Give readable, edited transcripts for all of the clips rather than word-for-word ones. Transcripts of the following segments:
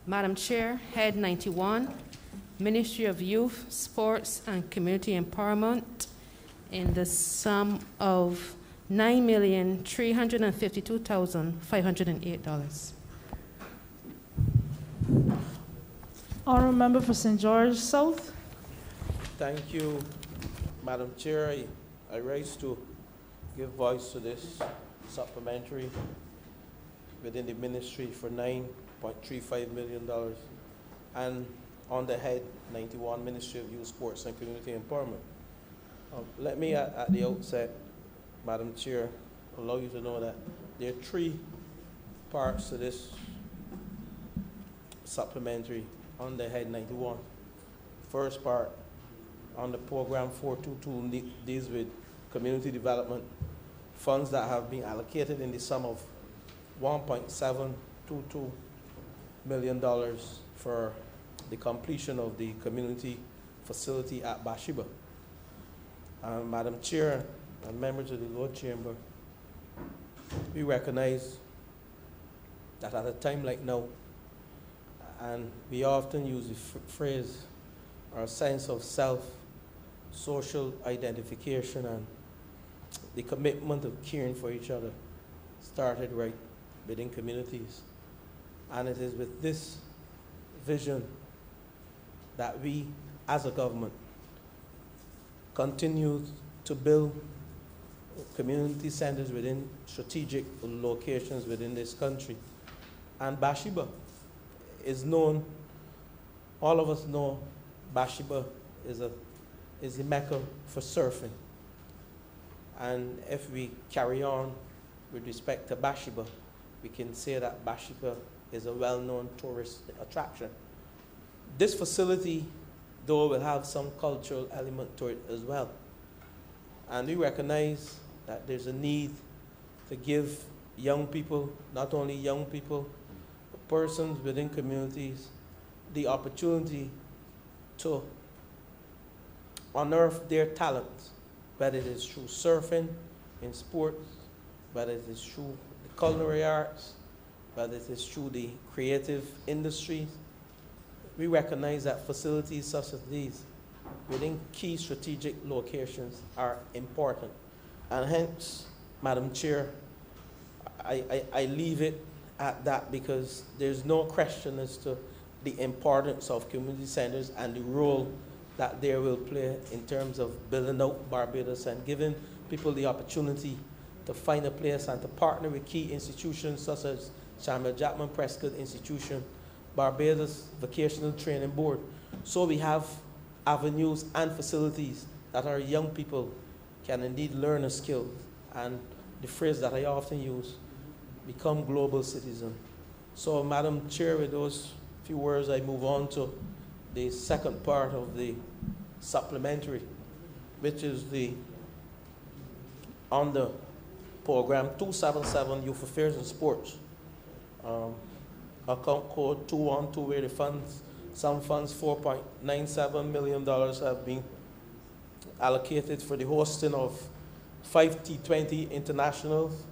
Madam Chair, Head 91, Ministry of Youth, Sports, and Community Empowerment, in the sum of $9,352,508. Honourable Member for St. George South. Thank you, Madam Chair. I rise to give voice to this supplementary within the ministry for $9.35 million, and on the Head 91, Ministry of Youth, Sports, and Community Empowerment. Let me at the outset, Madam Chair, allow you to know that there are three parts to this supplementary on the Head 91. First part, on the program 422, deals with community development funds that have been allocated in the sum of $1.722 million for the completion of the community facility at Bathsheba. Madam Chair and members of the Lord Chamber, we recognize that at a time like now, and we often use the phrase, our sense of self, social identification, and the commitment of caring for each other started right within communities. And it is with this vision that we, as a government, continue to build community centers within strategic locations within this country. And Bathsheba is known, all of us know Bathsheba is a mecca for surfing. And if we carry on with respect to Bathsheba, we can say that Bathsheba is a well-known tourist attraction. This facility, though, will have some cultural element to it as well. And we recognize that there's a need to give young people, not only young people, but persons within communities, the opportunity to unearth their talents, whether it is through surfing, in sports, whether it is through the culinary arts, whether it is through the creative industries. We recognize that facilities such as these within key strategic locations are important. And hence, Madam Chair, I leave it at that because there's no question as to the importance of community centers and the role that they will play in terms of building out Barbados and giving people the opportunity to find a place and to partner with key institutions such as Samuel Jackman Prescott Institution, Barbados Vocational Training Board. So we have avenues and facilities that our young people can indeed learn a skill, and the phrase that I often use, become global citizens. So, Madam Chair, with those few words, I move on to the second part of the supplementary, which is on the program 277, Youth Affairs and Sports. Account code 212, where some funds, $4.97 million have been allocated for the hosting of 5 T20 internationals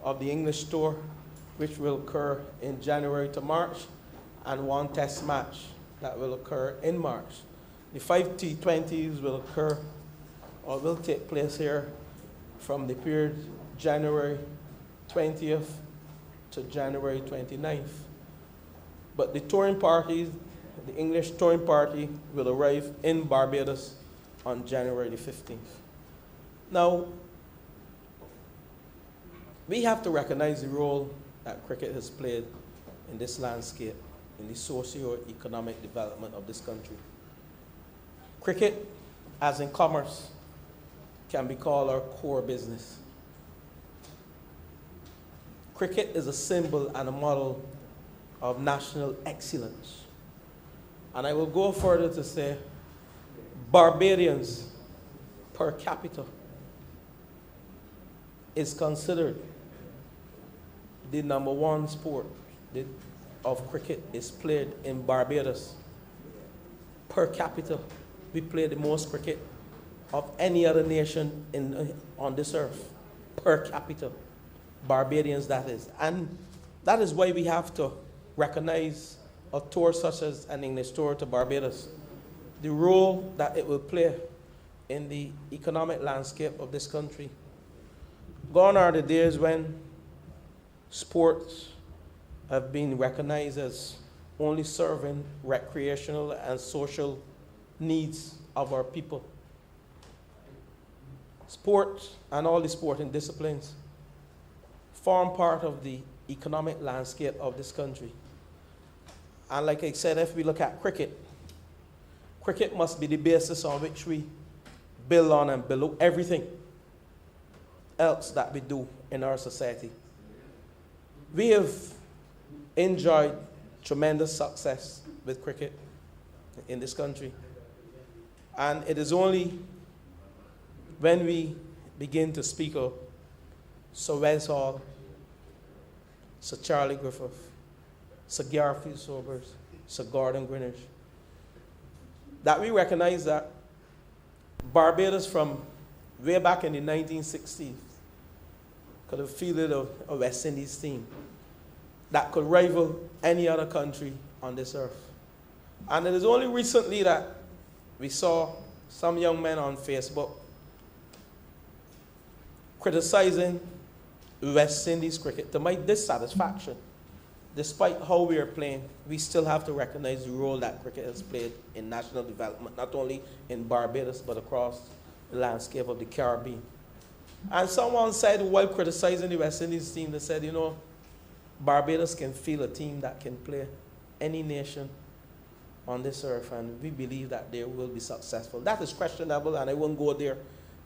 of the English tour, which will occur in January to March, and 1 test match that will occur in March. The 5 T20s will occur or will take place here from the period January 20th to January 29th. But the touring parties, the English touring party, will arrive in Barbados on January the 15th. Now, we have to recognize the role that cricket has played in this landscape, in the socio-economic development of this country. Cricket, as in commerce, can be called our core business. Cricket is a symbol and a model of national excellence. And I will go further to say, Barbadians per capita is considered the number one sport of cricket is played in Barbados. Per capita, we play the most cricket of any other nation on this earth. Per capita. Barbadians, that is. And that is why we have to recognize a tour such as an English tour to Barbados, the role that it will play in the economic landscape of this country. Gone are the days when sports have been recognized as only serving recreational and social needs of our people. Sports and all the sporting disciplines form part of the economic landscape of this country. And like I said, if we look at cricket, cricket must be the basis on which we build on and below everything else that we do in our society. We have enjoyed tremendous success with cricket in this country. And it is only when we begin to speak of Sir Wes Hall, Sir Charlie Griffith, Sir Garfield Sobers, Sir Gordon Greenwich, that we recognize that Barbados from way back in the 1960s could have fielded a West Indies team that could rival any other country on this earth. And it is only recently that we saw some young men on Facebook criticizing West Indies cricket to my dissatisfaction. Despite how we are playing, we still have to recognize the role that cricket has played in national development, not only in Barbados, but across the landscape of the Caribbean. And someone said, while criticizing the West Indies team, they said, you know, Barbados can field a team that can play any nation on this earth, and we believe that they will be successful. That is questionable, and I won't go there.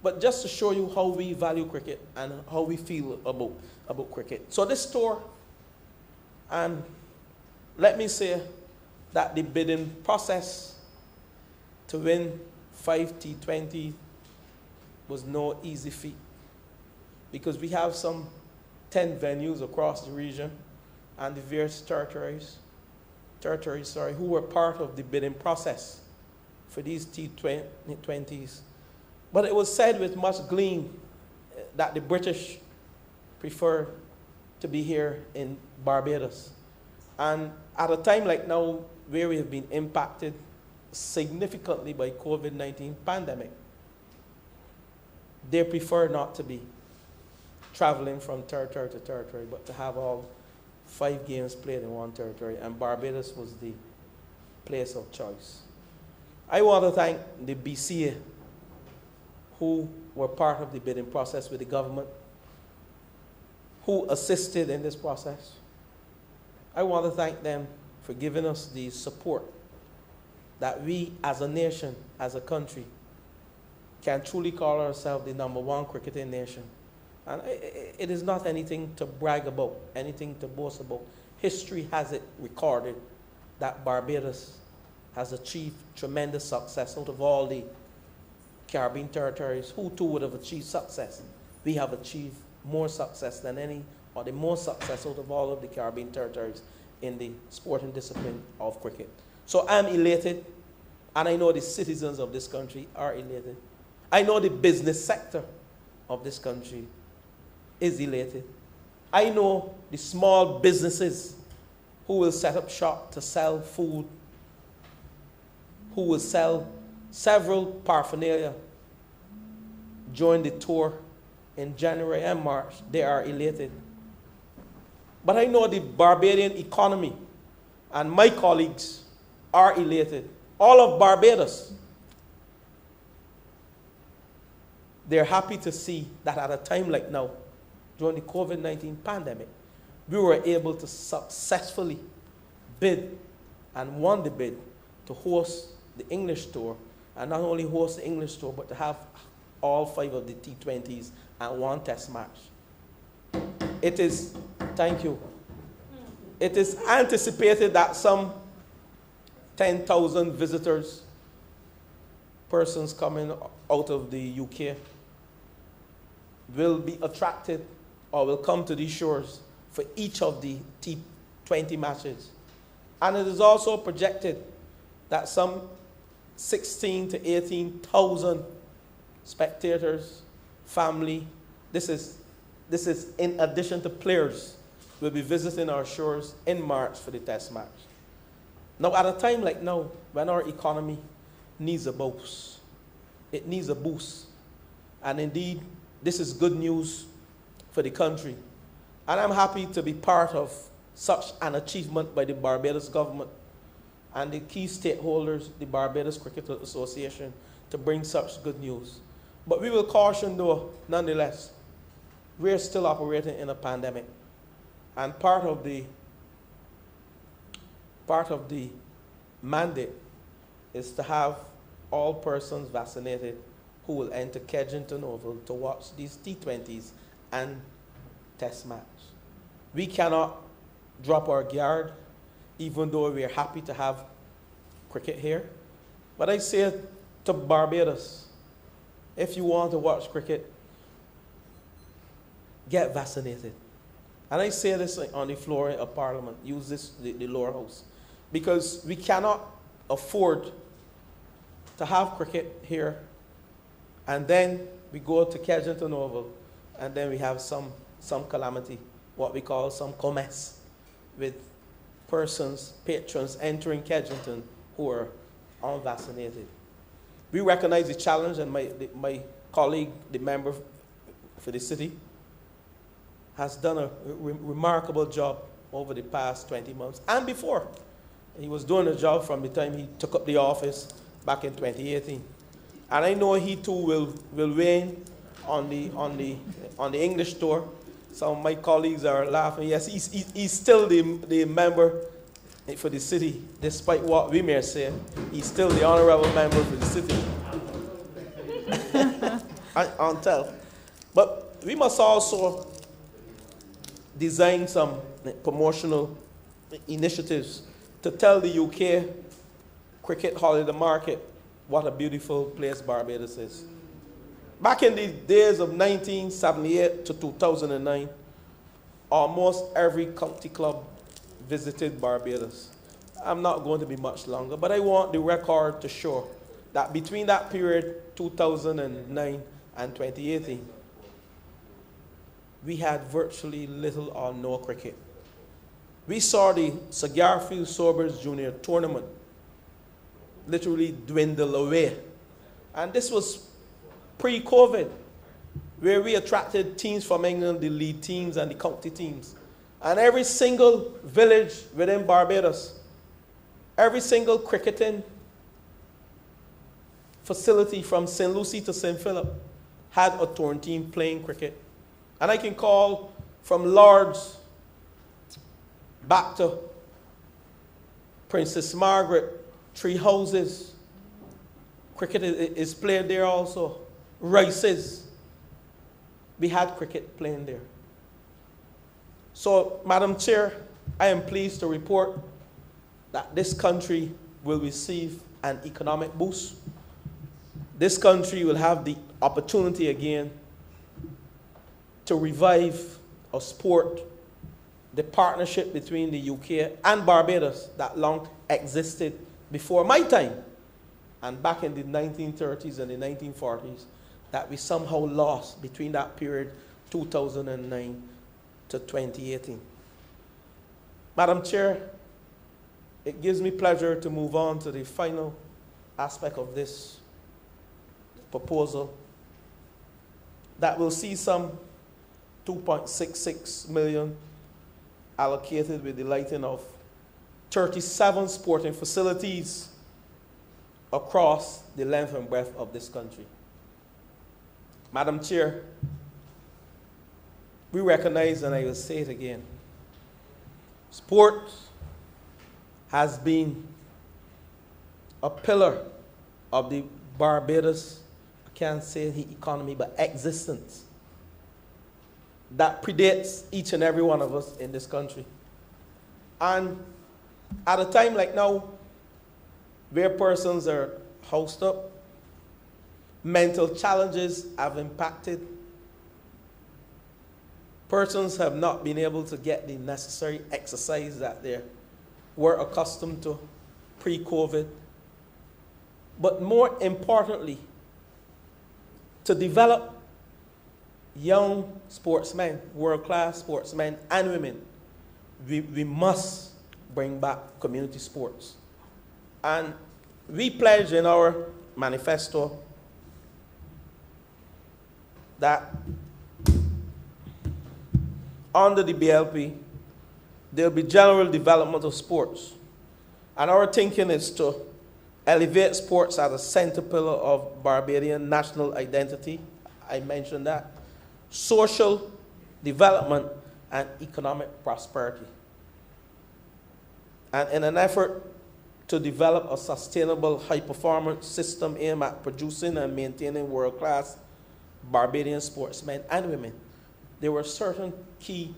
But just to show you how we value cricket and how we feel about cricket. So this tour, and let me say that the bidding process to win 5 T20 was no easy feat, because we have some 10 venues across the region and the various territories, who were part of the bidding process for these T20s. But it was said with much glee that the British prefer to be here in Barbados. And at a time like now, where we have been impacted significantly by COVID-19 pandemic, they prefer not to be traveling from territory to territory, but to have all 5 games played in one territory, and Barbados was the place of choice. I want to thank the BCA, who were part of the bidding process with the government, who assisted in this process. I want to thank them for giving us the support that we as a nation, as a country, can truly call ourselves the #1 cricketing nation. And it is not anything to brag about, anything to boast about. History has it recorded that Barbados has achieved tremendous success out of all the Caribbean territories. Who too would have achieved success? We have achieved more success than any, or the most success out of all of the Caribbean territories in the sporting discipline of cricket. So I'm elated, and I know the citizens of this country are elated. I know the business sector of this country is elated. I know the small businesses who will set up shop to sell food, who will sell several paraphernalia during the tour in January and March. They are elated. But I know the Barbadian economy, and my colleagues are elated. All of Barbados, they're happy to see that at a time like now, during the COVID-19 pandemic, we were able to successfully bid and won the bid to host the English tour, and not only host the English tour, but to have all 5 of the T20s and 1 test match. It is, thank you, it is anticipated that some 10,000 visitors, persons coming out of the UK, will be attracted or will come to these shores for each of the T20 matches. And it is also projected that some 16 to 18,000 spectators, family, this is in addition to players, will be visiting our shores in March for the test match. Now, at a time like now, when our economy needs a boost, it needs a boost. And indeed, this is good news for the country. And I'm happy to be part of such an achievement by the Barbados government and the key stakeholders, the Barbados Cricket Association, to bring such good news. But we will caution, though, nonetheless, we're still operating in a pandemic. And part of the mandate is to have all persons vaccinated who will enter Kensington Oval to watch these T20s and test match. We cannot drop our guard, even though we are happy to have cricket here. But I say to Barbados, if you want to watch cricket, get vaccinated. And I say this on the floor of Parliament, use this, the lower house, because we cannot afford to have cricket here, and then we go to Kensington Oval, and then we have some calamity, what we call some commerce, with persons, patrons entering Kensington who are unvaccinated. We recognize the challenge, and my colleague, the member for the city, has done a remarkable job over the past 20 months and before. He was doing a job from the time he took up the office back in 2018. And I know he too will weigh in on the English tour. Some of my colleagues are laughing. Yes, he's still the member for the city, despite what we may say. He's still the honorable member for the city. On tell. But we must also design some promotional initiatives to tell the UK cricket holiday market what a beautiful place Barbados is. Back in the days of 1978 to 2009, almost every county club visited Barbados. I'm not going to be much longer, but I want the record to show that between that period, 2009 and 2018, we had virtually little or no cricket. We saw the Sir Garfield Sobers Junior Tournament literally dwindle away. And this was pre-COVID, where we attracted teams from England, the league teams and the county teams. And every single village within Barbados, every single cricketing facility from St. Lucie to St. Philip had a touring team playing cricket. And I can call from Lords back to Princess Margaret, Three Houses. Cricket is played there also. Rices. We had cricket playing there. So, Madam Chair, I am pleased to report that this country will receive an economic boost. This country will have the opportunity again to revive or support the partnership between the UK and Barbados that long existed before my time and back in the 1930s and the 1940s that we somehow lost between that period 2009 to 2018. Madam Chair, it gives me pleasure to move on to the final aspect of this proposal that will see some 2.66 million allocated with the lighting of 37 sporting facilities across the length and breadth of this country. Madam Chair, we recognize, and I will say it again, sport has been a pillar of the Barbados, I can't say the economy, but existence that predates each and every one of us in this country. And at a time like now, where persons are housed up, mental challenges have impacted, persons have not been able to get the necessary exercise that they were accustomed to pre-COVID. But more importantly, to develop young sportsmen, world-class sportsmen and women, we must bring back community sports. And we pledge in our manifesto that under the BLP, there will be general development of sports. And our thinking is to elevate sports as a center pillar of Barbadian national identity. I mentioned that. Social development and economic prosperity. And in an effort to develop a sustainable high-performance system aimed at producing and maintaining world-class Barbadian sportsmen and women, there were certain key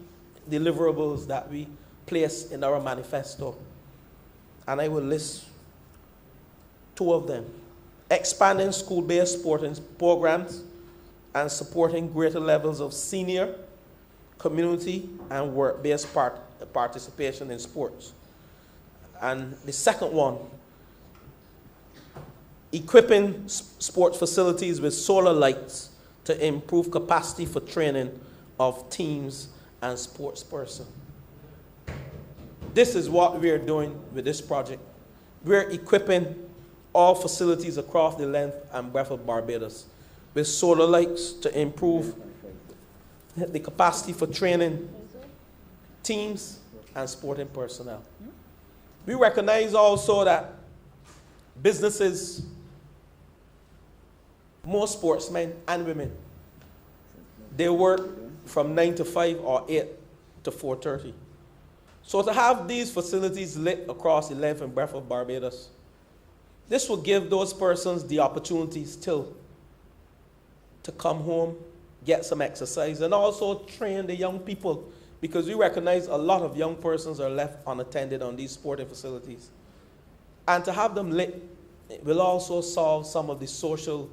deliverables that we placed in our manifesto. And I will list two of them. Expanding school-based sporting programs and supporting greater levels of senior, community, and work-based participation in sports. And the second one, equipping sports facilities with solar lights to improve capacity for training of teams and sports persons. This is what we're doing with this project. We're equipping all facilities across the length and breadth of Barbados with solar lights to improve the capacity for training teams and sporting personnel. We recognize also that businesses, most sportsmen and women, they work from 9 to 5 or 8 to 4:30. So to have these facilities lit across the length and breadth of Barbados, this will give those persons the opportunity still to come home, get some exercise, and also train the young people, because we recognize a lot of young persons are left unattended on these sporting facilities. And to have them lit will also solve some of the social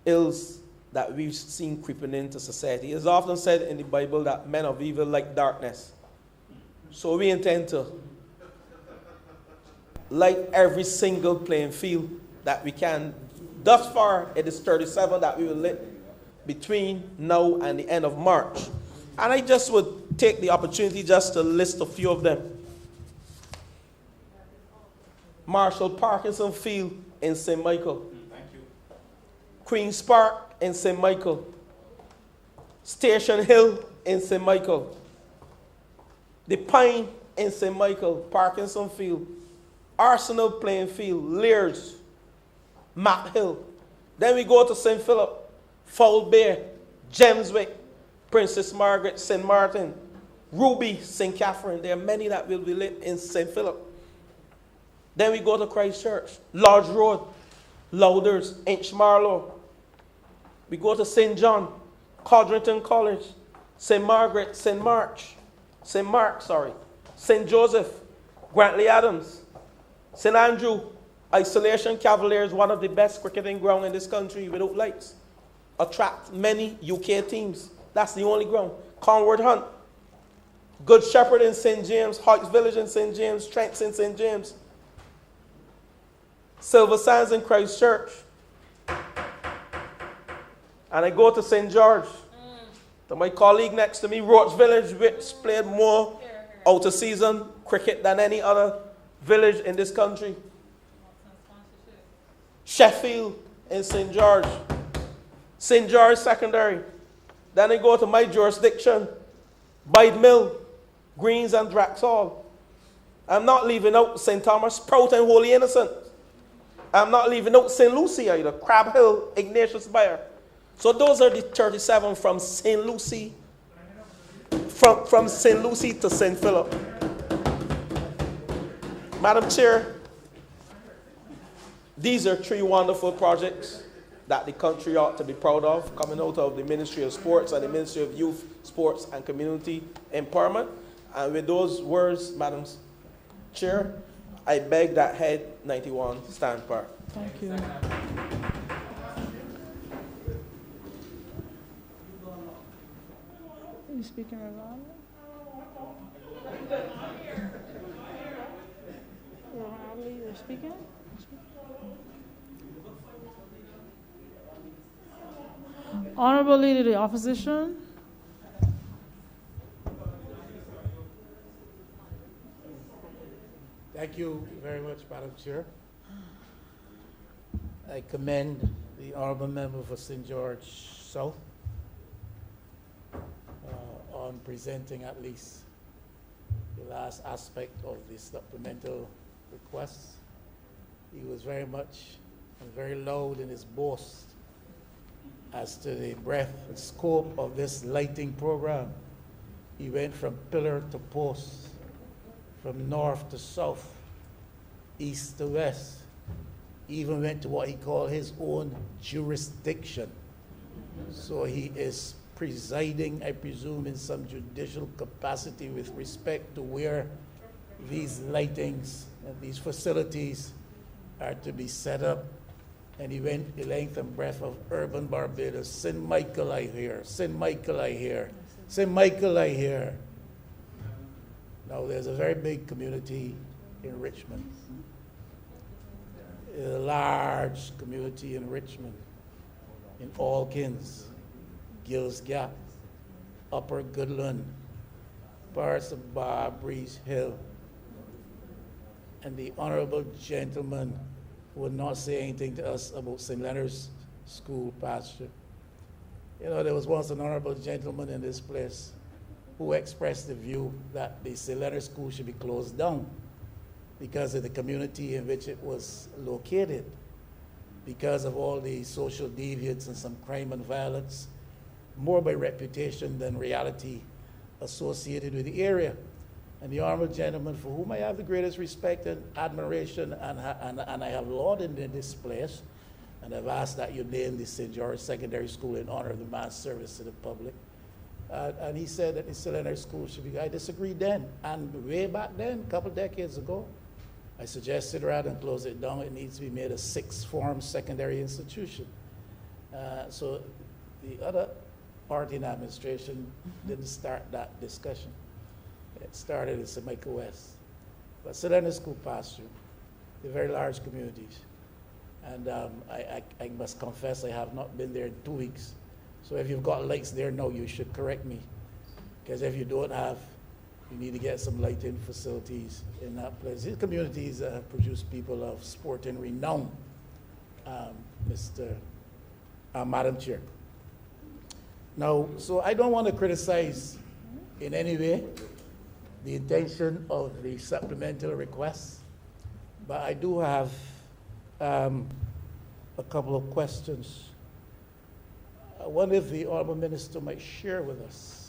ills that we've seen creeping into society. It's often said in the Bible that men of evil like darkness. So we intend to light every single playing field that we can. Thus far, it is 37 that we will lit between now and the end of March. And I just would take the opportunity just to list a few of them. Marshall Parkinson Field in St. Michael. Thank you. Queen's Park in St. Michael. Station Hill in St. Michael. The Pine in St. Michael, Parkinson Field. Arsenal Playing Field, Lears, Mac Hill. Then we go to St. Philip, Foul Bay, Gemswick, Princess Margaret, St. Martin, Ruby, St. Catherine. There are many that will be lit in St. Philip. Then we go to Christchurch, Lodge Road, Louders, Inchmarlow. We go to St. John, Codrington College, St. Margaret, St. Mark, St. Joseph, Grantley Adams, St. Andrew, Isolation Cavaliers, one of the best cricketing ground in this country without lights. Attract many UK teams. That's the only ground. Conward Hunt, Good Shepherd in St. James, Hoyts Village in St. James, Trents in St. James, Silver Sands in Christchurch. And I go to St. George, to my colleague next to me, Roach Village, which played more out-of-season cricket than any other village in this country. Sheffield in St. George, St. George Secondary. Then I go to my jurisdiction, Bide Mill, Greens and Draxall. I'm not leaving out St. Thomas, Prout and Holy Innocent. I'm not leaving out St. Lucie either, Crab Hill, Ignatius Bayer. So those are the 37 from St. Lucie, from St. Lucie to St. Philip. Madam Chair, these are 3 wonderful projects that the country ought to be proud of, coming out of the Ministry of Sports and the Ministry of Youth, Sports and Community Empowerment. And with those words, Madam Chair, I beg that Head 91 stand part. Thank you. Are you speaking around? You're speaking? Honorable Leader of the Opposition. Thank you very much, Madam Chair. I commend the honorable member for St. George South on presenting at least the last aspect of the supplemental request. He was very much and very loud in his boast as to the breadth and scope of this lighting program. He went from pillar to post, from north to south, east to west. He even went to what he called his own jurisdiction. So he is presiding, I presume, in some judicial capacity with respect to where these lightings and these facilities are to be set up. And he went the length and breadth of urban Barbados. St. Michael, I hear. St. Michael, I hear. St. Michael, I hear. Now, there's a very big community in Richmond. A large community in Richmond, in Alkins, Gills Gap, Upper Goodland, parts of Barbries Hill. And the honorable gentleman would not say anything to us about St. Leonard's School pasture. You know, there was once an honorable gentleman in this place who expressed the view that the St. Leonard's School should be closed down because of the community in which it was located, because of all the social deviance and some crime and violence, more by reputation than reality associated with the area. And the honorable gentleman, for whom I have the greatest respect and admiration, and I have lauded in this place, and I've asked that you name the St. George Secondary School in honor of the man's service to the public. And he said that the St. Leonard School should be, I disagreed then. And way back then, a couple decades ago, I suggested rather than close it down, it needs to be made a sixth form secondary institution. So the other party in administration didn't start that discussion. It started in St. Michael West. But St. Leonard School pasture, they're very large communities. And I must confess I have not been there in 2 weeks. So if you've got lights there now, you should correct me. Because if you don't have, you need to get some lighting facilities in that place. These communities produce people of sport and renown, Madam Chair. Now, so I don't want to criticize in any way the intention of the supplemental request, but I do have a couple of questions. I wonder if the Honorable Minister might share with us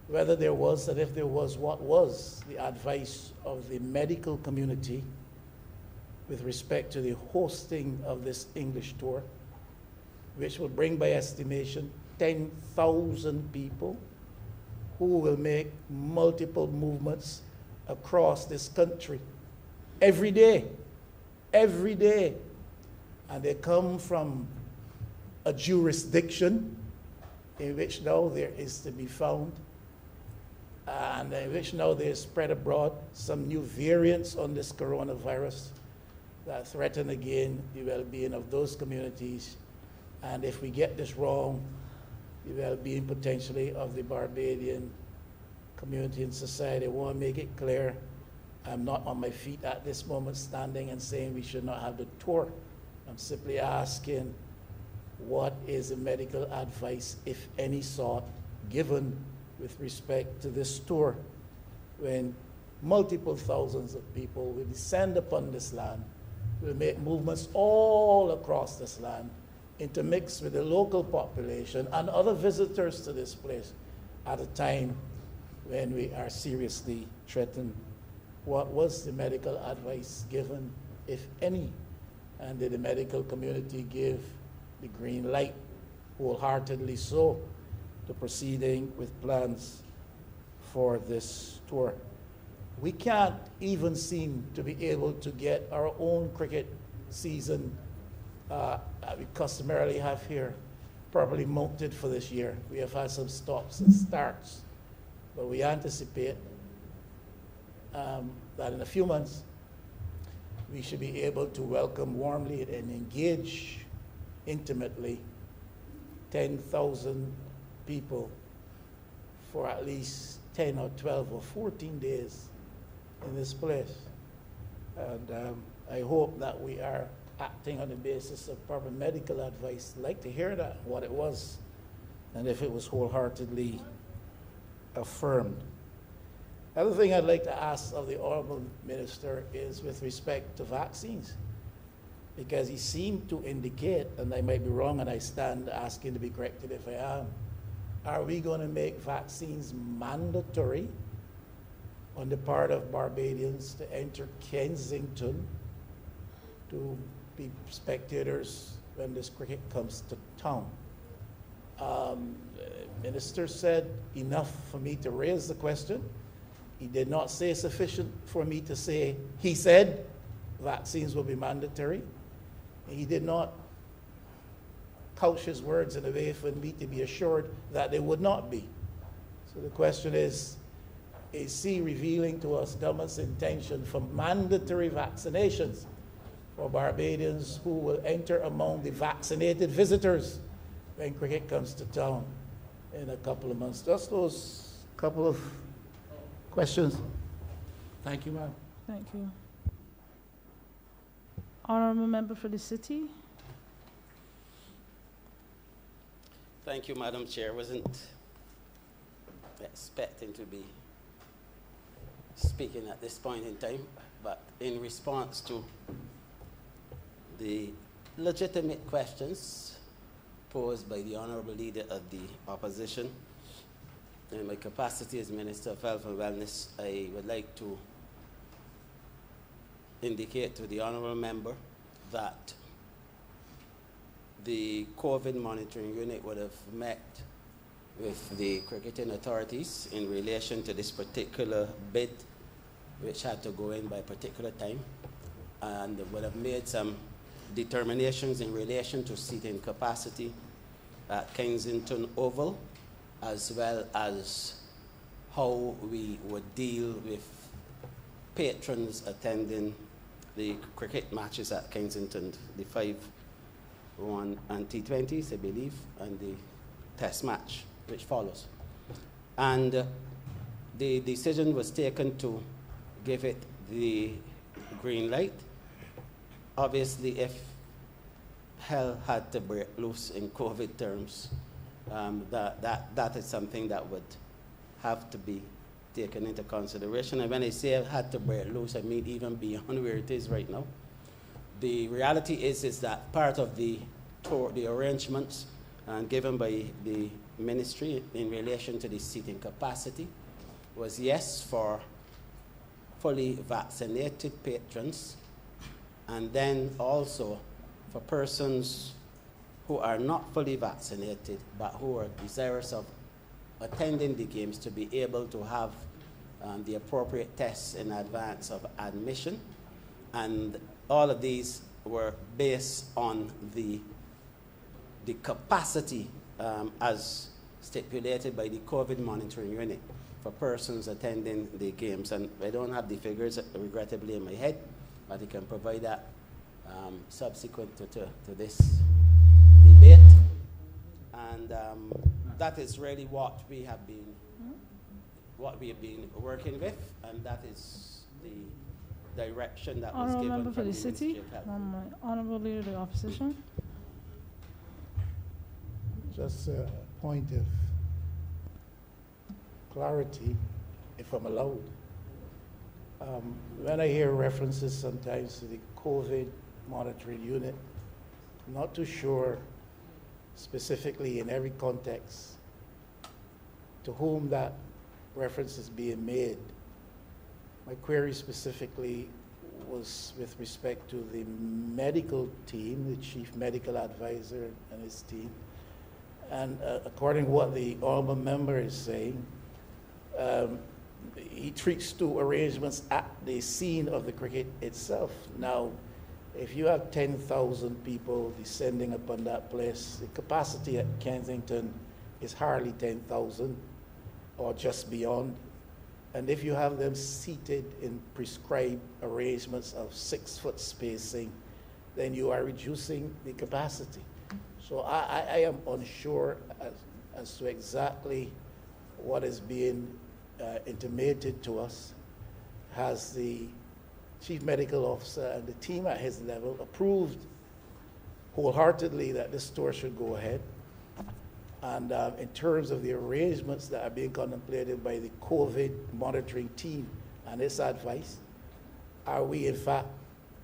whether there was, and if there was, what was the advice of the medical community with respect to the hosting of this English tour, which will bring by estimation 10,000 people who will make multiple movements across this country every day, and they come from a jurisdiction in which now there is to be found, and in which now there is spread abroad some new variants on this coronavirus that threaten again the well-being of those communities. And if we get this wrong, the well-being potentially of the Barbadian community and society. I want to make it clear, I'm not on my feet at this moment standing and saying we should not have the tour. I'm simply asking, what is the medical advice, if any sort, given with respect to this tour when multiple thousands of people will descend upon this land, will make movements all across this land, intermix with the local population and other visitors to this place at a time when we are seriously threatened? What was the medical advice given, if any? And did the medical community give the green light, wholeheartedly so, to proceeding with plans for this tour? We can't even seem to be able to get our own cricket season we customarily have here properly mounted for this year. We have had some stops and starts, but we anticipate that in a few months we should be able to welcome warmly and engage intimately 10,000 people for at least 10 or 12 or 14 days in this place. And I hope that we are acting on the basis of proper medical advice. I'd like to hear that, what it was, and if it was wholeheartedly affirmed. The other thing I'd like to ask of the Honorable Minister is with respect to vaccines, because he seemed to indicate, and I might be wrong and I stand asking to be corrected if I am, are we going to make vaccines mandatory on the part of Barbadians to enter Kensington to be spectators when this cricket comes to town? The Minister said enough for me to raise the question. He did not say sufficient for me to say, he said vaccines will be mandatory. He did not couch his words in a way for me to be assured that they would not be. So the question is he revealing to us government's intention for mandatory vaccinations for Barbadians who will enter among the vaccinated visitors when cricket comes to town in a couple of months? Just those couple of questions. Thank you, ma'am. Thank you. Honorable member for the city. Thank you, Madam Chair. Wasn't expecting to be speaking at this point in time, but in response to the legitimate questions posed by the Honorable Leader of the Opposition, in my capacity as Minister of Health and Wellness, I would like to indicate to the Honorable Member that the COVID monitoring unit would have met with the cricketing authorities in relation to this particular bid, which had to go in by a particular time, and would have made some determinations in relation to seating capacity at Kensington Oval, as well as how we would deal with patrons attending the cricket matches at Kensington, the 5-1 and T20s, I believe, and the test match, which follows. And the decision was taken to give it the green light. Obviously, if hell had to break loose in COVID terms, that is something that would have to be taken into consideration. And when I say had to break loose, I mean even beyond where it is right now. The reality is that part of the arrangements given by the ministry in relation to the seating capacity was, yes, for fully vaccinated patrons, and then also for persons who are not fully vaccinated but who are desirous of attending the games to be able to have the appropriate tests in advance of admission. And all of these were based on the capacity as stipulated by the COVID monitoring unit for persons attending the games. And I don't have the figures, regrettably, in my head, but I can provide that subsequent to this debate. And that is really what we have been working with, and that is the direction that was given Member for from the the city. Ministry of Health. Honorable Leader of the Opposition. Just a point of clarity, if I'm allowed. When I hear references sometimes to the COVID monitoring unit, I'm not too sure specifically in every context to whom that reference is being made. My query specifically was with respect to the medical team, the chief medical advisor and his team. And according to what the honorable member is saying, he treats to arrangements at the scene of the cricket itself. Now, if you have 10,000 people descending upon that place, the capacity at Kensington is hardly 10,000 or just beyond. And if you have them seated in prescribed arrangements of 6-foot spacing, then you are reducing the capacity. So I am unsure as to exactly what is being intimated to us. Has the chief medical officer and the team at his level approved wholeheartedly that this store should go ahead. And in terms of the arrangements that are being contemplated by the COVID monitoring team and its advice, are we in fact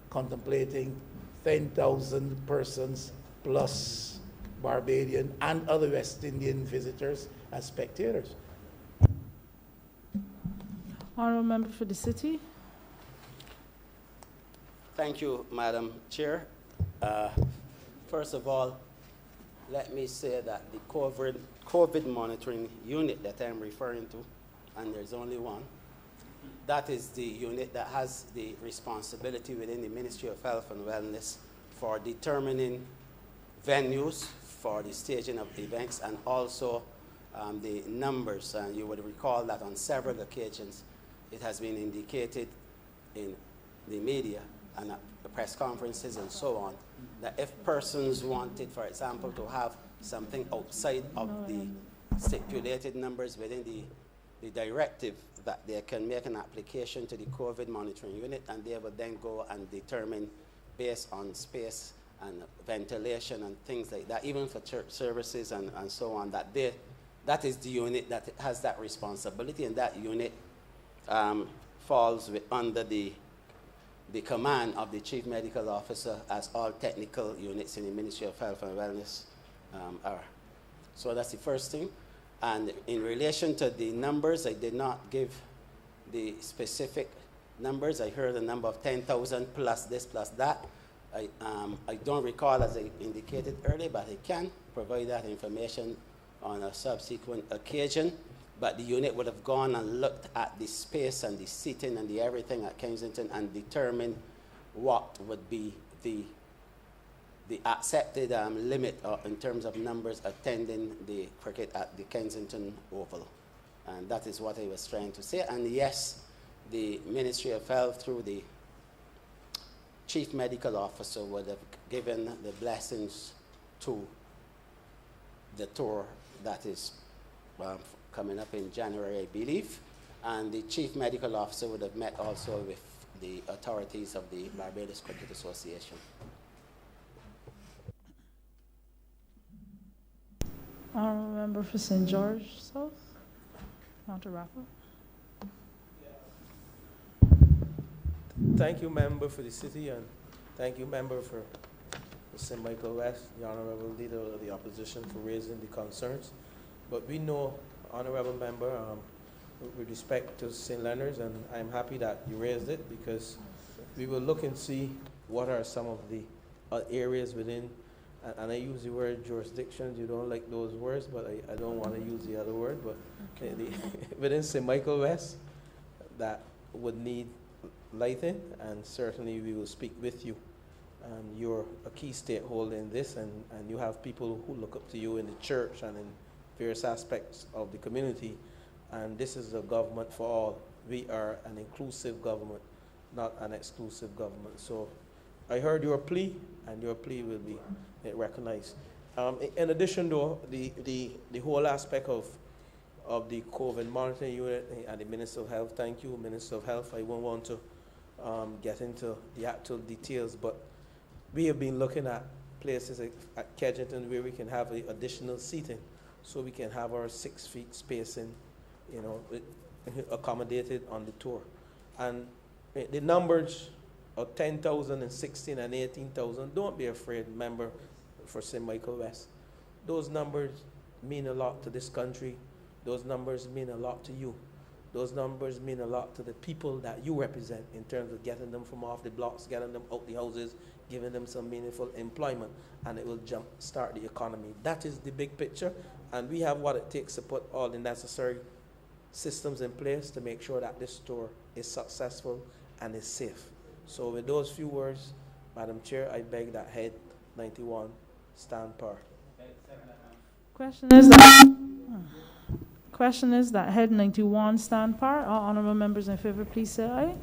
contemplating 10,000 persons plus Barbadian and other West Indian visitors as spectators? Honorable member for the city. Thank you, Madam Chair. First of all, let me say that the COVID monitoring unit that I'm referring to, and there's only one, that is the unit that has the responsibility within the Ministry of Health and Wellness for determining venues for the staging of events and also the numbers. And you would recall that on several occasions it has been indicated in the media and at the press conferences and so on that if persons wanted, for example, to have something outside of the stipulated numbers within the directive, that they can make an application to the COVID monitoring unit, and they would then go and determine based on space and ventilation and things like that, even for church services and so on, that is the unit that has that responsibility, and that unit falls under the command of the Chief Medical Officer, as all technical units in the Ministry of Health and Wellness are. So that's the first thing. And in relation to the numbers, I did not give the specific numbers. I heard a number of 10,000 plus this, plus that. I don't recall, as I indicated earlier, but I can provide that information on a subsequent occasion. But the unit would have gone and looked at the space and the seating and the everything at Kensington and determined what would be the accepted limit in terms of numbers attending the cricket at the Kensington Oval. And that is what I was trying to say. And yes, the Ministry of Health, through the Chief Medical Officer, would have given the blessings to the tour that is coming up in January, I believe. And the Chief Medical Officer would have met also with the authorities of the Barbados Cricket Association. Honorable member for St. George South. Want to wrap up? Thank you, member for the city, and thank you, member for St. Michael West, the honorable leader of the opposition, for raising the concerns. But we know, honorable member, with respect to St. Leonard's, and I'm happy that you raised it, because we will look and see what are some of the areas within, and I use the word jurisdictions. You don't like those words, but I don't want to use the other word, but okay. Within St. Michael West, that would need lighting, and certainly we will speak with you. You're a key stakeholder in this, and you have people who look up to you in the church and in various aspects of the community, and this is a government for all. We are an inclusive government, not an exclusive government. So I heard your plea, and your plea will be recognized. In addition, though, the whole aspect of the COVID monitoring unit and the Minister of Health, thank you, Minister of Health. I won't want to get into the actual details, but we have been looking at places at Kensington where we can have additional seating, so we can have our 6 feet spacing, accommodated on the tour. And the numbers of 10,000 and 16 and 18,000, don't be afraid, member for St. Michael West. Those numbers mean a lot to this country. Those numbers mean a lot to you. Those numbers mean a lot to the people that you represent in terms of getting them from off the blocks, getting them out the houses, giving them some meaningful employment, and it will start the economy. That is the big picture, and we have what it takes to put all the necessary systems in place to make sure that this tour is successful and is safe. So with those few words, Madam Chair, I beg that Head 91 stand par. Question is that Head 91 stand par. All honorable members in favor, please say aye. Aye.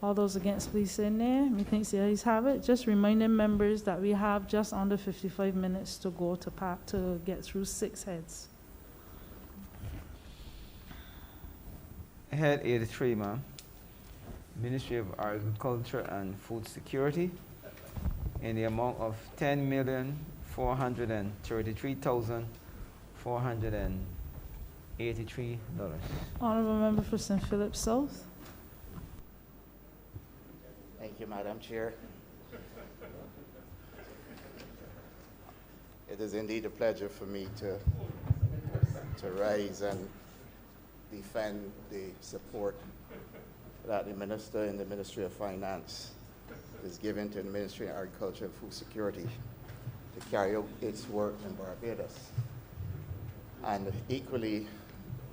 All those against, please say nay. Methinks the ayes have it. Just reminding members that we have just under 55 minutes to go to get through 6 heads. Head 83, ma'am. Ministry of Agriculture and Food Security in the amount of $10,433,483. Honorable member for St. Philip South. Thank you, Madam Chair. It is indeed a pleasure for me to rise and defend the support that the Minister in the Ministry of Finance is giving to the Ministry of Agriculture and Food Security to carry out its work in Barbados. And equally,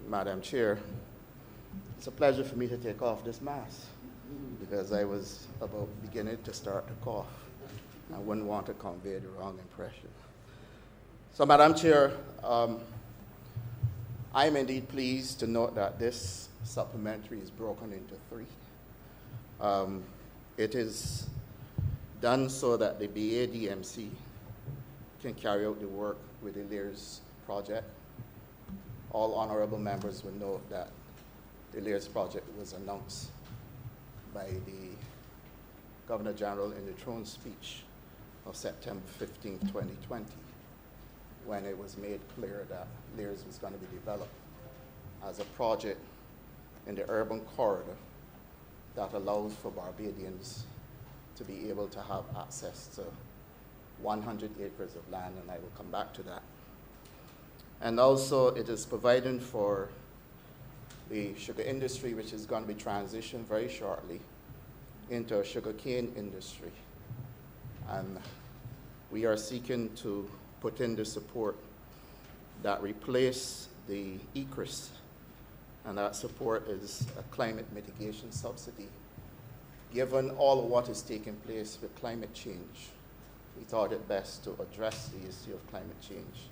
Madam Chair, it's a pleasure for me to take off this mask because I was about beginning to start to cough. I wouldn't want to convey the wrong impression. So, Madam Chair, I'm indeed pleased to note that this supplementary is broken into three. It is done so that the BADMC can carry out the work with the LEARS project. All honorable members will note that the LEARS project was announced by the Governor General in the throne speech of September 15, 2020, when it was made clear that LEARS was going to be developed as a project in the urban corridor that allows for Barbadians to be able to have access to 100 acres of land, and I will come back to that. And also it is providing for the sugar industry, which is going to be transitioned very shortly into a sugarcane industry. And we are seeking to put in the support that replace the ECRIS, and that support is a climate mitigation subsidy. Given all of what is taking place with climate change, we thought it best to address the issue of climate change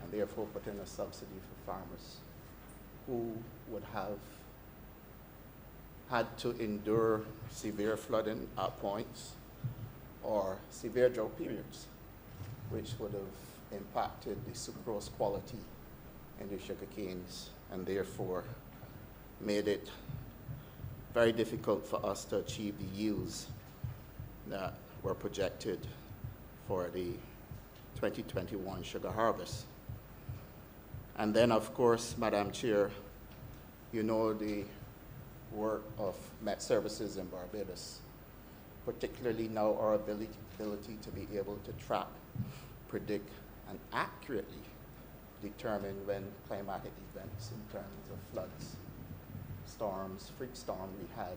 and therefore put in a subsidy for farmers who would have had to endure severe flooding at points or severe drought periods, which would have impacted the sucrose quality in the sugar canes and therefore made it very difficult for us to achieve the yields that were projected for the 2021 sugar harvest. And then, of course, Madam Chair, you know the work of Met Services in Barbados, particularly now our ability to be able to track, predict, and accurately determine when climatic events in terms of floods, storms, freak storm we had,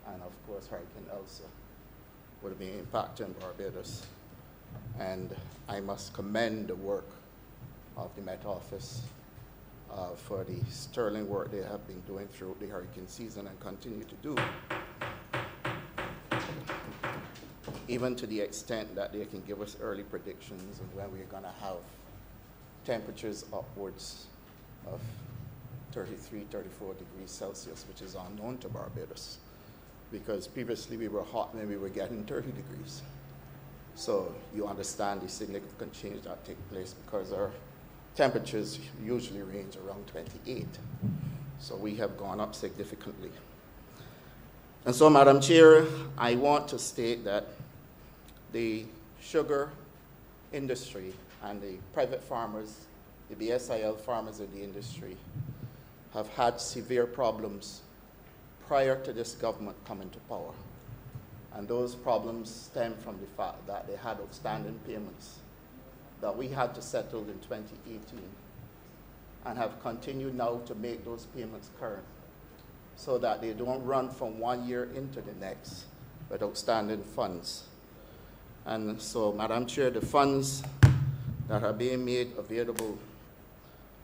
and of course Hurricane Elsa would be impacting Barbados. And I must commend the work of the Met Office for the sterling work they have been doing throughout the hurricane season and continue to do, even to the extent that they can give us early predictions of when we're going to have temperatures upwards of 33, 34 degrees Celsius, which is unknown to Barbados, because previously we were hot when we were getting 30 degrees. So you understand the significant change that takes place because our temperatures usually range around 28. So we have gone up significantly. And so, Madam Chair, I want to state that the sugar industry and the private farmers, the BSIL farmers in the industry, have had severe problems prior to this government coming to power. And those problems stem from the fact that they had outstanding payments that we had to settle in 2018 and have continued now to make those payments current so that they don't run from one year into the next with outstanding funds. And so, Madam Chair, the funds that are being made available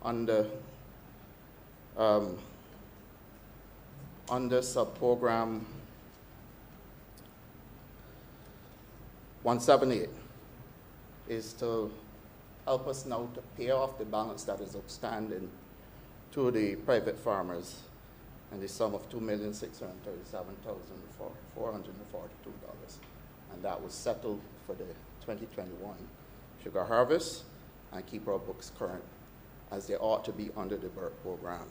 under sub-program 178 is to help us now to pay off the balance that is outstanding to the private farmers in the sum of $2,637,442. And that was settled for the 2021 sugar harvest and keep our books current as they ought to be under the BERT program.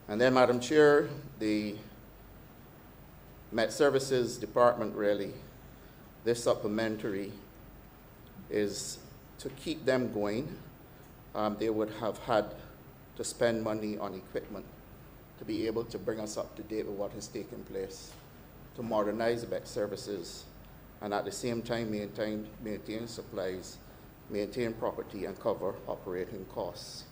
And then, Madam Chair, the Met Services Department really, this supplementary is to keep them going. They would have had to spend money on equipment to be able to bring us up to date with what has taken place, to modernize Met Services, and at the same time maintain supplies, maintain property, and cover operating costs.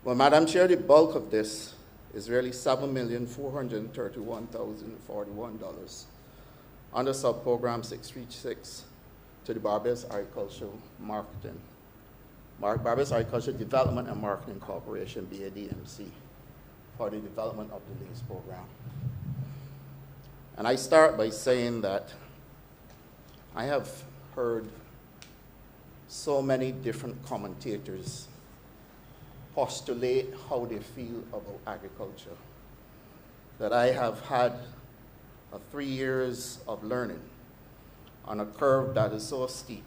Well, Madam Chair, the bulk of this is really $7,431,041 under sub-program 636 to the Barbados Agricultural Barbados Agricultural Development and Marketing Corporation, BADMC, for the development of the LACE program. And I start by saying that I have heard so many different commentators postulate how they feel about agriculture, that I have had 3 years of learning on a curve that is so steep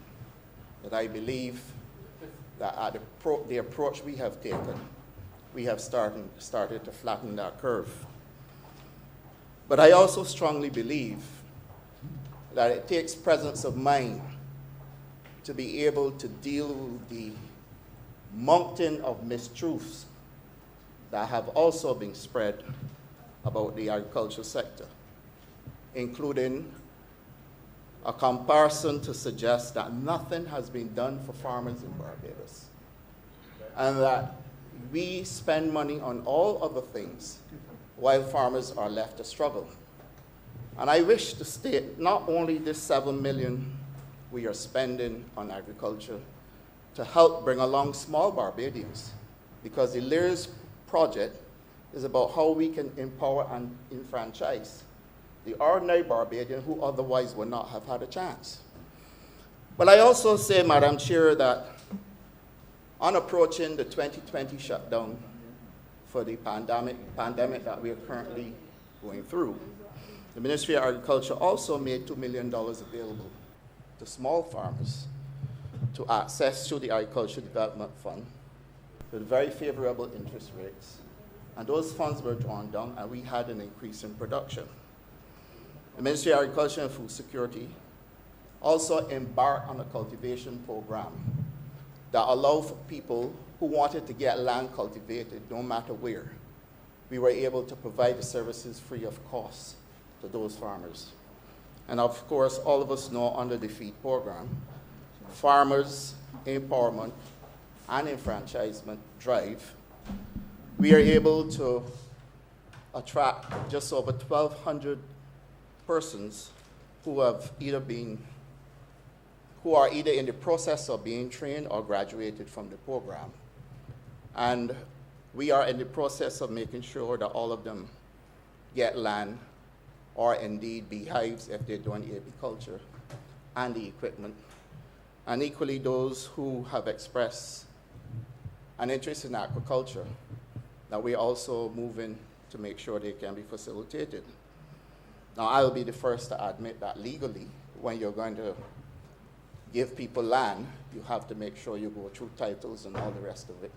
that I believe that at the approach we have taken, we have started to flatten that curve. But I also strongly believe that it takes presence of mind to be able to deal with the mountain of mistruths that have also been spread about the agricultural sector, including a comparison to suggest that nothing has been done for farmers in Barbados, and that we spend money on all other things while farmers are left to struggle. And I wish to state not only this $7 million we are spending on agriculture to help bring along small Barbadians, because the LIRS project is about how we can empower and enfranchise the ordinary Barbadian who otherwise would not have had a chance. But I also say, Madam Chair, that on approaching the 2020 shutdown for the pandemic that we are currently going through, the Ministry of Agriculture also made $2 million available to small farmers to access through the Agriculture Development Fund with very favorable interest rates. And those funds were drawn down, and we had an increase in production. The Ministry of Agriculture and Food Security also embarked on a cultivation program that allowed for people who wanted to get land cultivated, no matter where. We were able to provide the services free of cost to those farmers. And of course, all of us know under the FEED program, Farmers Empowerment and Enfranchisement Drive, we are able to attract just over 1,200 persons who are either in the process of being trained or graduated from the program. And we are in the process of making sure that all of them get land or indeed beehives if they're doing apiculture and the equipment. And equally those who have expressed an interest in aquaculture, that we're also moving to make sure they can be facilitated. Now, I'll be the first to admit that legally, when you're going to give people land, you have to make sure you go through titles and all the rest of it.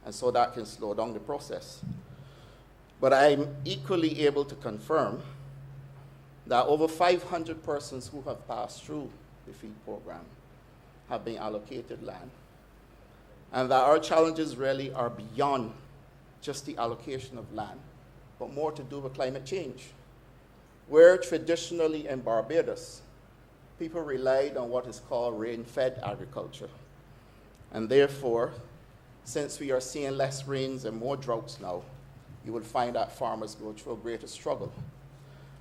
And so that can slow down the process. But I'm equally able to confirm that over 500 persons who have passed through the FEED program have been allocated land, and that our challenges really are beyond just the allocation of land, but more to do with climate change. Where traditionally in Barbados, people relied on what is called rain-fed agriculture. And therefore, since we are seeing less rains and more droughts now, you will find that farmers go through a greater struggle.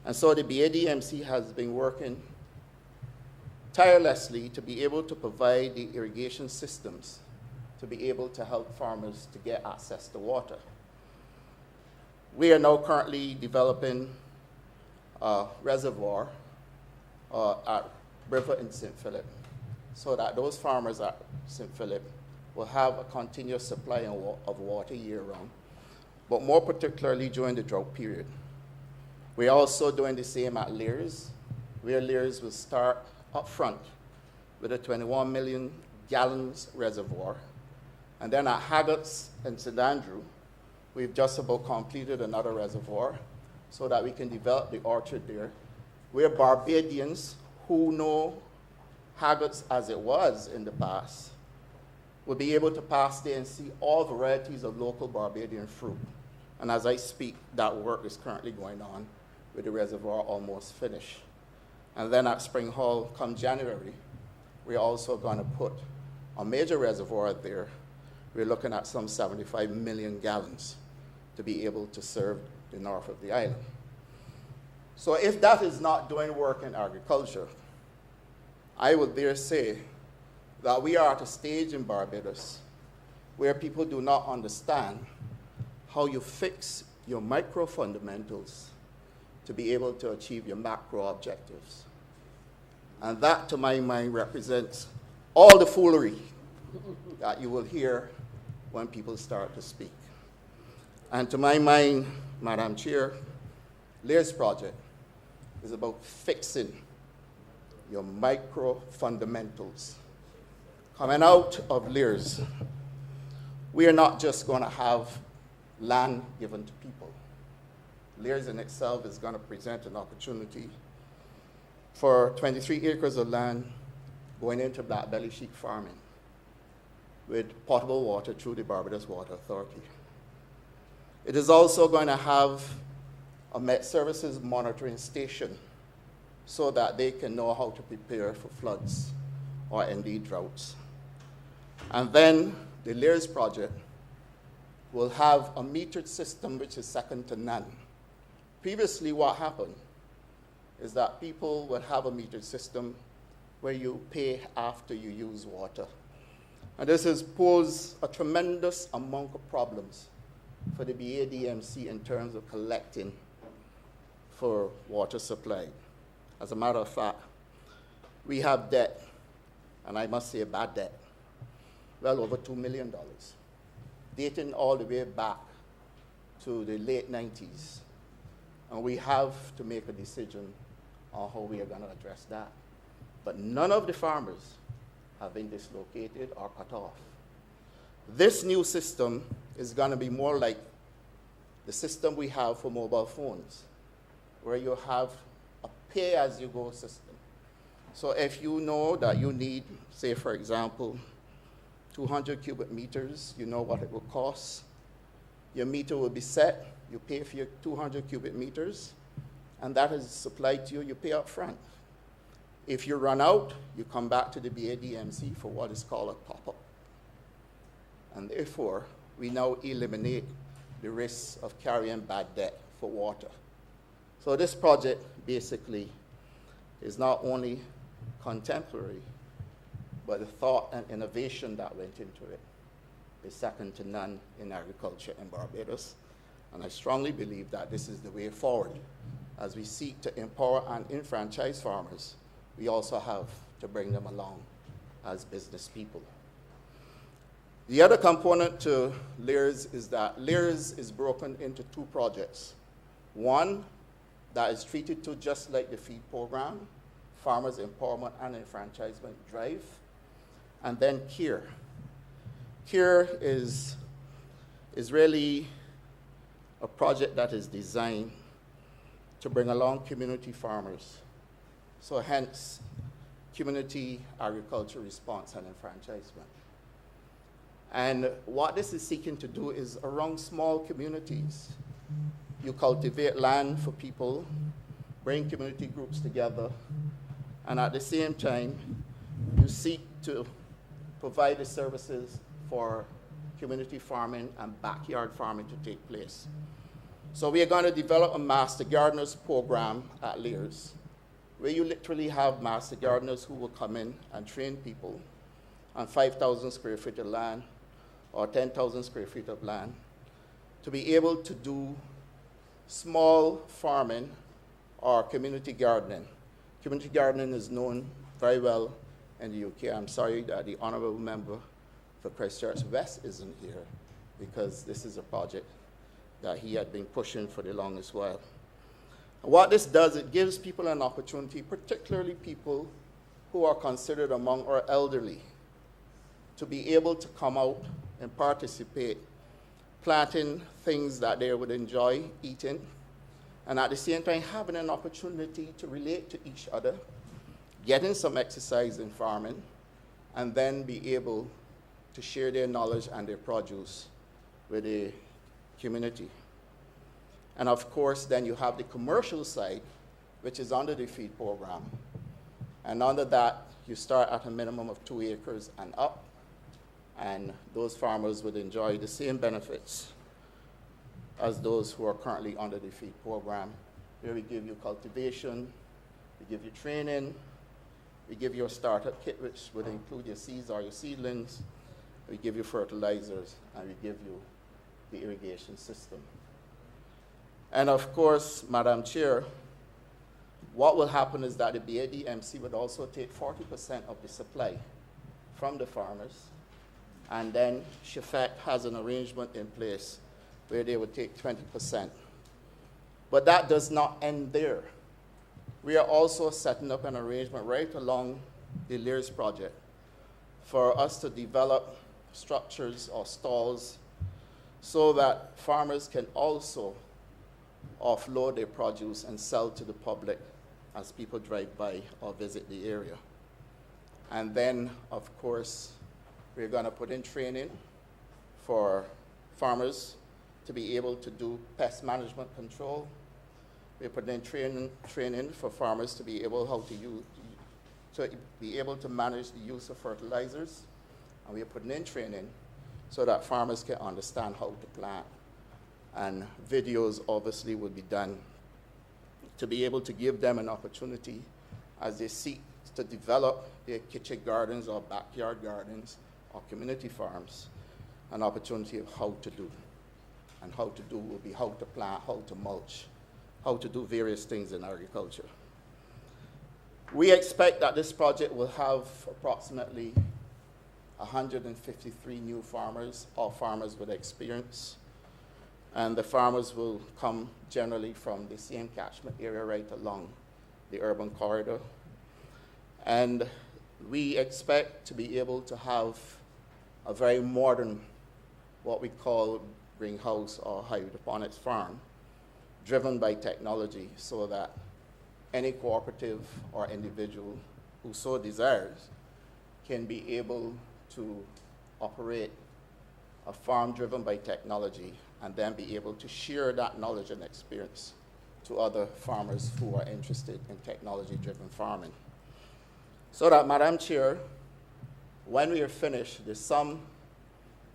And so the BADMC has been working tirelessly to be able to provide the irrigation systems to be able to help farmers to get access to water. We are now currently developing a reservoir at River in St. Philip, so that those farmers at St. Philip will have a continuous supply of water year-round, but more particularly during the drought period. We're also doing the same at LIRS, where LIRS will start up front with a 21 million gallons reservoir. And then at Haggots and St. Andrew, we've just about completed another reservoir, so that we can develop the orchard there, where Barbadians who know Haggots as it was in the past will be able to pass there and see all varieties of local Barbadian fruit. And as I speak, that work is currently going on with the reservoir almost finished. And then at Spring Hall, come January, we're also going to put a major reservoir there. We're looking at some 75 million gallons to be able to serve the north of the island. So if that is not doing work in agriculture, I would dare say that we are at a stage in Barbados where people do not understand how you fix your micro fundamentals to be able to achieve your macro objectives. And that, to my mind, represents all the foolery that you will hear when people start to speak. And to my mind, Madam Chair, LAIR's project is about fixing your micro fundamentals. Coming out of LAIR's, we are not just going to have land given to people. LAIR's in itself is going to present an opportunity for 23 acres of land going into black belly sheep farming with potable water through the Barbados Water Authority. It is also going to have a Met Services monitoring station so that they can know how to prepare for floods or indeed droughts. And then the LAIR's project will have a metered system which is second to none. Previously, what happened is that people would have a metered system where you pay after you use water. And this has posed a tremendous amount of problems for the BADMC in terms of collecting for water supply. As a matter of fact, we have debt, and I must say bad debt, well over $2 million, dating all the way back to the late 90s. And we have to make a decision on how we are going to address that. But none of the farmers have been dislocated or cut off. This new system is going to be more like the system we have for mobile phones, where you have a pay-as-you-go system. So if you know that you need, say, for example, 200 cubic meters, you know what it will cost. Your meter will be set. You pay for your 200 cubic meters, and that is supplied to you. You pay up front. If you run out, you come back to the BADMC for what is called a top-up. And therefore, we now eliminate the risk of carrying bad debt for water. So this project basically is not only contemporary, but the thought and innovation that went into it is second to none in agriculture in Barbados. And I strongly believe that this is the way forward. As we seek to empower and enfranchise farmers, we also have to bring them along as business people. The other component to LAIR's is that LAIR's is broken into two projects. One that is treated to just like the feed program, Farmers Empowerment and Enfranchisement Drive, and then CARE. CARE is really a project that is designed to bring along community farmers. So hence, community agriculture response and enfranchisement. And what this is seeking to do is around small communities. You cultivate land for people, bring community groups together, and at the same time, you seek to provide the services for community farming and backyard farming to take place. So we are going to develop a Master Gardeners program at LAIR's, where you literally have master gardeners who will come in and train people on 5,000 square feet of land or 10,000 square feet of land to be able to do small farming or community gardening. Community gardening is known very well in the UK. I'm sorry that the honorable member for Christchurch West isn't here, because this is a project that he had been pushing for the longest while. What this does, it gives people an opportunity, particularly people who are considered among our elderly, to be able to come out and participate, planting things that they would enjoy eating, and at the same time having an opportunity to relate to each other, getting some exercise in farming, and then be able to share their knowledge and their produce with the community. And of course, then you have the commercial side, which is under the feed program. And under that, you start at a minimum of 2 acres and up, and those farmers would enjoy the same benefits as those who are currently under the feed program, where we give you cultivation, we give you training, we give you a startup kit, which would include your seeds or your seedlings, we give you fertilizers, and we give you the irrigation system. And of course, Madam Chair, what will happen is that the BADMC would also take 40% of the supply from the farmers, and then Shefet has an arrangement in place where they would take 20%. But that does not end there. We are also setting up an arrangement right along the Lears project for us to develop structures or stalls so that farmers can also offload their produce and sell to the public as people drive by or visit the area. And then, of course, we're going to put in training for farmers to be able to do pest management control. We're putting in training for farmers to be able to manage the use of fertilizers. And we're putting in training so that farmers can understand how to plant. And videos obviously will be done to be able to give them an opportunity as they seek to develop their kitchen gardens or backyard gardens or community farms, an opportunity of how to do. And how to do will be how to plant, how to mulch, how to do various things in agriculture. We expect that this project will have approximately 153 new farmers, or farmers with experience. And the farmers will come generally from the same catchment area right along the urban corridor. And we expect to be able to have a very modern, what we call greenhouse or hydroponics farm, driven by technology, so that any cooperative or individual who so desires can be able to operate a farm driven by technology and then be able to share that knowledge and experience to other farmers who are interested in technology-driven farming. So that, Madam Chair, when we are finished, the sum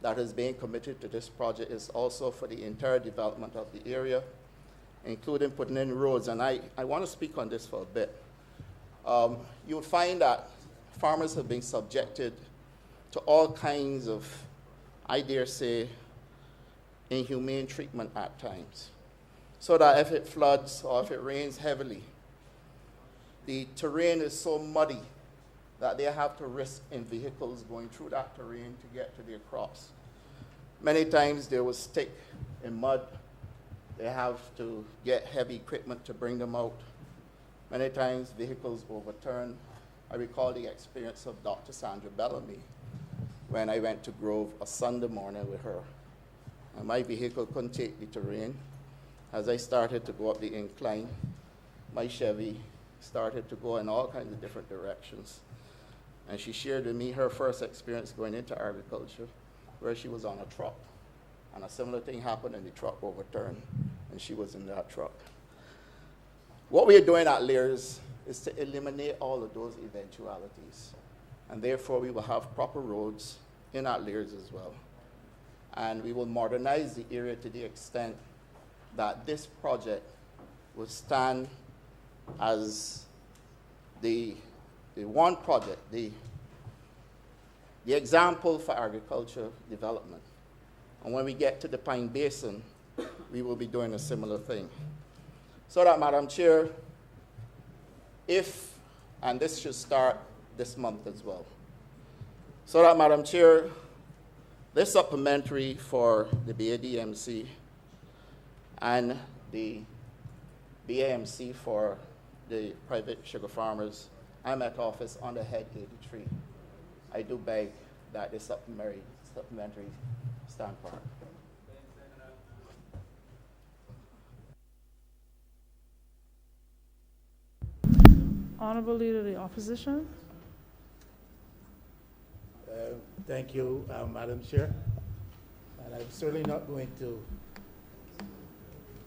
that is being committed to this project is also for the entire development of the area, including putting in roads. And I want to speak on this for a bit. You'll find that farmers have been subjected to all kinds of, I dare say, inhumane treatment at times. So that if it floods or if it rains heavily, the terrain is so muddy that they have to risk in vehicles going through that terrain to get to their crops. Many times they will stick in mud. They have to get heavy equipment to bring them out. Many times vehicles overturn. I recall the experience of Dr. Sandra Bellamy when I went to Grove a Sunday morning with her. And my vehicle couldn't take the terrain. As I started to go up the incline, my Chevy started to go in all kinds of different directions. And she shared with me her first experience going into agriculture, where she was on a truck. And a similar thing happened and the truck overturned, and she was in that truck. What we are doing at Lears is to eliminate all of those eventualities. And therefore, we will have proper roads in at Lears as well. And we will modernize the area to the extent that this project will stand as the one project, the example for agriculture development. And when we get to the Pine Basin, we will be doing a similar thing. So that, Madam Chair, and this should start this month as well. So that, Madam Chair, this supplementary for the BADMC and the BAMC for the private sugar farmers, I'm at office under Head 83. I do beg that the supplementary stand part. Honorable Leader of the Opposition. Thank you, Madam Chair. And I'm certainly not going to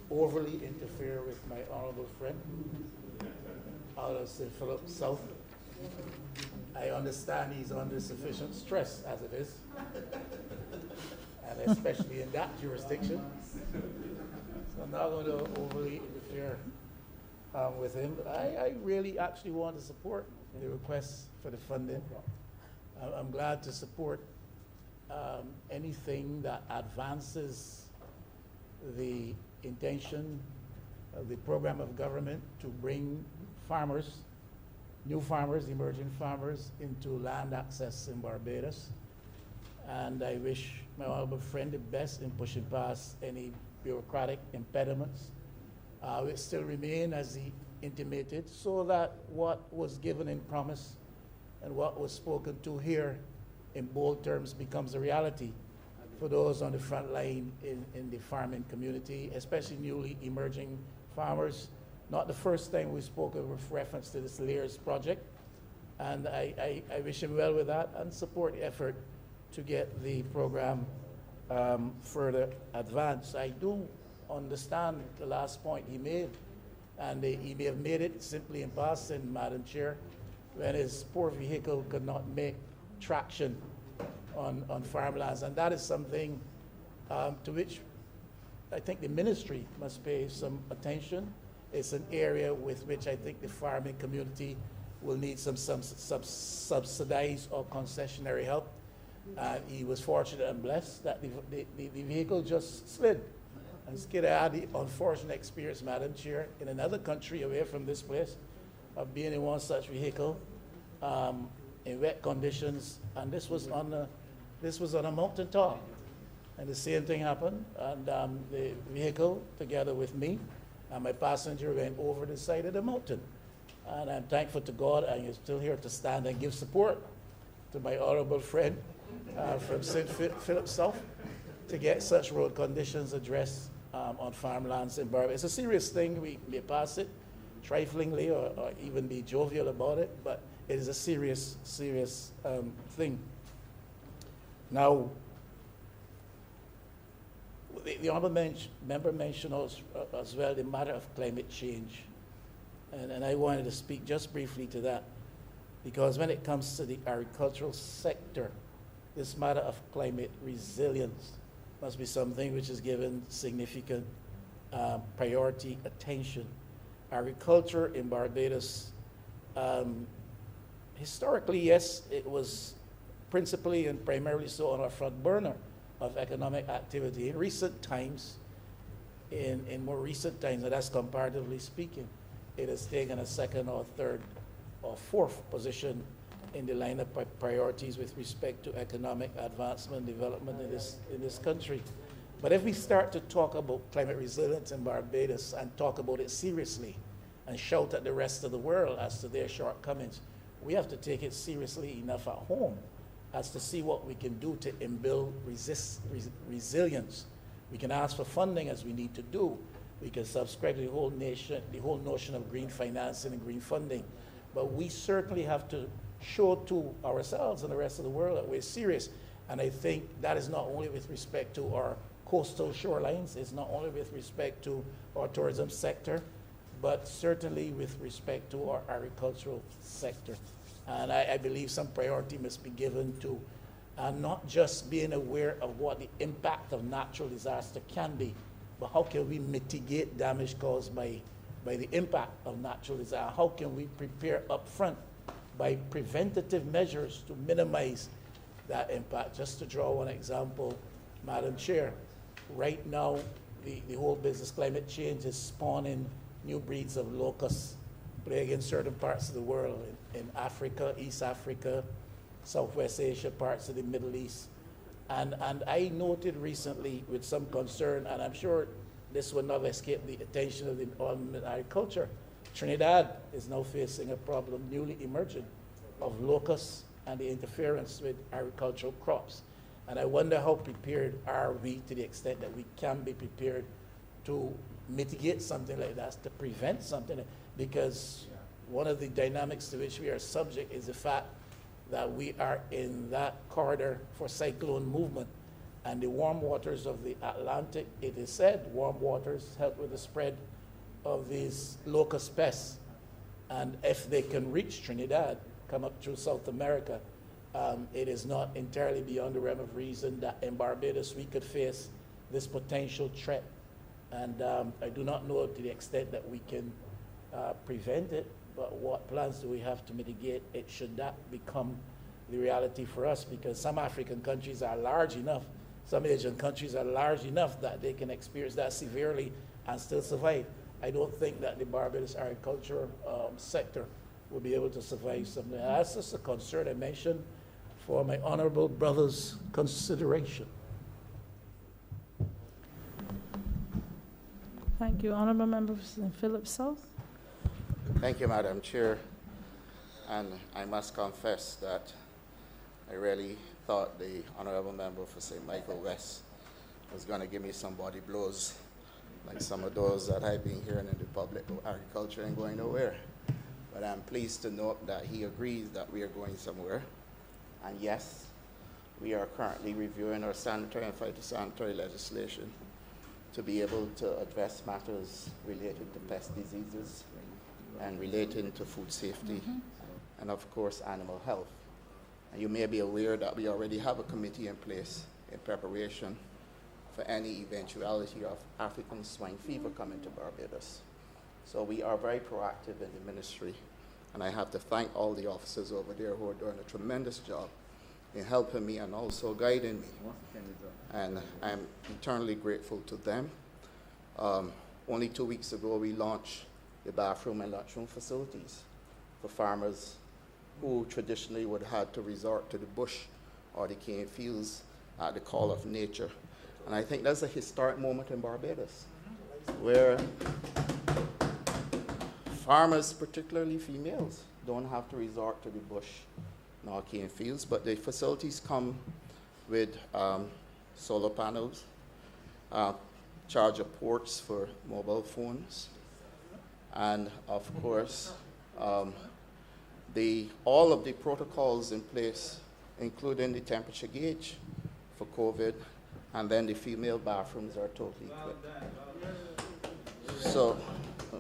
overly interfere with my honorable friend out of St. Philip South. I understand he's under sufficient stress as it is, and especially in that jurisdiction. So I'm not going to overly interfere with him. I really actually want to support the request for the funding. I'm glad to support anything that advances the intention of the program of government to bring farmers, new farmers, emerging farmers, into land access in Barbados. And I wish my honorable friend the best in pushing past any bureaucratic impediments which still remain, as he intimated, so that what was given in promise and what was spoken to here in bold terms becomes a reality for those on the front line in the farming community, especially newly emerging farmers. Not the first time we've spoken with reference to this LAERS project, and I wish him well with that and support the effort to get the program further advanced. I do understand the last point he made, and he may have made it simply in passing, Madam Chair, when his poor vehicle could not make traction on farmlands. And that is something to which I think the ministry must pay some attention. It's an area with which I think the farming community will need some subsidized or concessionary help. He was fortunate and blessed that the vehicle just slid and skid. I had the unfortunate experience, Madam Chair, in another country away from this place, of being in one such vehicle in wet conditions, and this was on a mountain top, and the same thing happened. And the vehicle, together with me and my passenger, went over the side of the mountain. And I'm thankful to God, and you're still here to stand and give support to my honorable friend from St. Philip South to get such road conditions addressed on farmlands in Barbados. It's a serious thing. We may pass it triflingly or even be jovial about it, but it is a serious thing. Now, the honorable member mentioned as well the matter of climate change, and I wanted to speak just briefly to that, because when it comes to the agricultural sector, this matter of climate resilience must be something which is given significant priority attention. Agriculture in Barbados, historically, yes, it was principally and primarily so on our front burner of economic activity. In recent times, in more recent times, and that's comparatively speaking, it has taken a second or third or fourth position in the line of priorities with respect to economic advancement, development in this country. But if we start to talk about climate resilience in Barbados and talk about it seriously and shout at the rest of the world as to their shortcomings, we have to take it seriously enough at home as to see what we can do to inbuild resilience. We can ask for funding as we need to do. We can subscribe to the whole notion of green financing and green funding. But we certainly have to show to ourselves and the rest of the world that we're serious. And I think that is not only with respect to our coastal shorelines, it's not only with respect to our tourism sector, but certainly with respect to our agricultural sector. And I believe some priority must be given to not just being aware of what the impact of natural disaster can be, but how can we mitigate damage caused by the impact of natural disaster? How can we prepare up front by preventative measures to minimize that impact? Just to draw one example, Madam Chair, right now the whole business climate change is spawning new breeds of locusts plaguing certain parts of the world, in Africa, East Africa, Southwest Asia, parts of the Middle East. And I noted recently with some concern, and I'm sure this will not escape the attention of the Department of Agriculture, Trinidad is now facing a problem newly emerging of locusts and the interference with agricultural crops. And I wonder how prepared are we, to the extent that we can be prepared to mitigate something like that, to prevent something, because one of the dynamics to which we are subject is the fact that we are in that corridor for cyclone movement. And the warm waters of the Atlantic, it is said, warm waters help with the spread of these locust pests. And if they can reach Trinidad, come up through South America, it is not entirely beyond the realm of reason that in Barbados we could face this potential threat. And I do not know to the extent that we can prevent it, but what plans do we have to mitigate it should that become the reality for us? Because some African countries are large enough, some Asian countries are large enough that they can experience that severely and still survive. I don't think that the Barbados agriculture sector will be able to survive something. That's just a concern I mentioned for my honorable brother's consideration. Thank you. Honorable Member Philip South. Thank you, Madam Chair. And I must confess that I really thought the Honorable Member for St. Michael West was going to give me some body blows, like some of those that I've been hearing in the public of agriculture and going nowhere. But I'm pleased to note that he agrees that we are going somewhere. And yes, we are currently reviewing our sanitary and phytosanitary legislation to be able to address matters related to pest diseases and relating to food safety and of course animal health. And you may be aware that we already have a committee in place in preparation for any eventuality of African swine fever coming to Barbados. So we are very proactive in the ministry, and I have to thank all the officers over there who are doing a tremendous job in helping me and also guiding me. And I'm eternally grateful to them. Only 2 weeks ago, we launched the bathroom and lunchroom facilities for farmers who traditionally would have had to resort to the bush or the cane fields at the call of nature. And I think that's a historic moment in Barbados, where farmers, particularly females, don't have to resort to the bush nor cane fields, but the facilities come with solar panels, charger ports for mobile phones, and of course, all of the protocols in place, including the temperature gauge for COVID, and then the female bathrooms are totally equipped. So,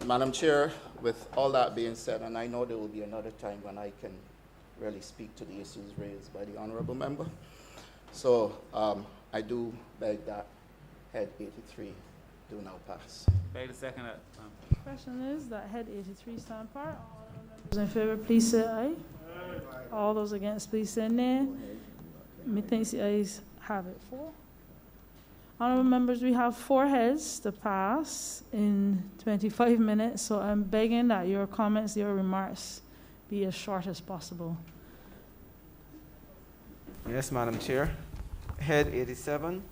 Madam Chair, with all that being said, and I know there will be another time when I can really speak to the issues raised by the Honorable Member. So, I do beg that Head 83 do now pass. Beg the second. Question is that Head 83 stand part. All members in favor, please say aye. All those against, please say nay. Methinks the ayes have it. 4. Honorable members, we have 4 heads to pass in 25 minutes, so I'm begging that your comments, your remarks be as short as possible. Yes, Madam Chair. Head 87,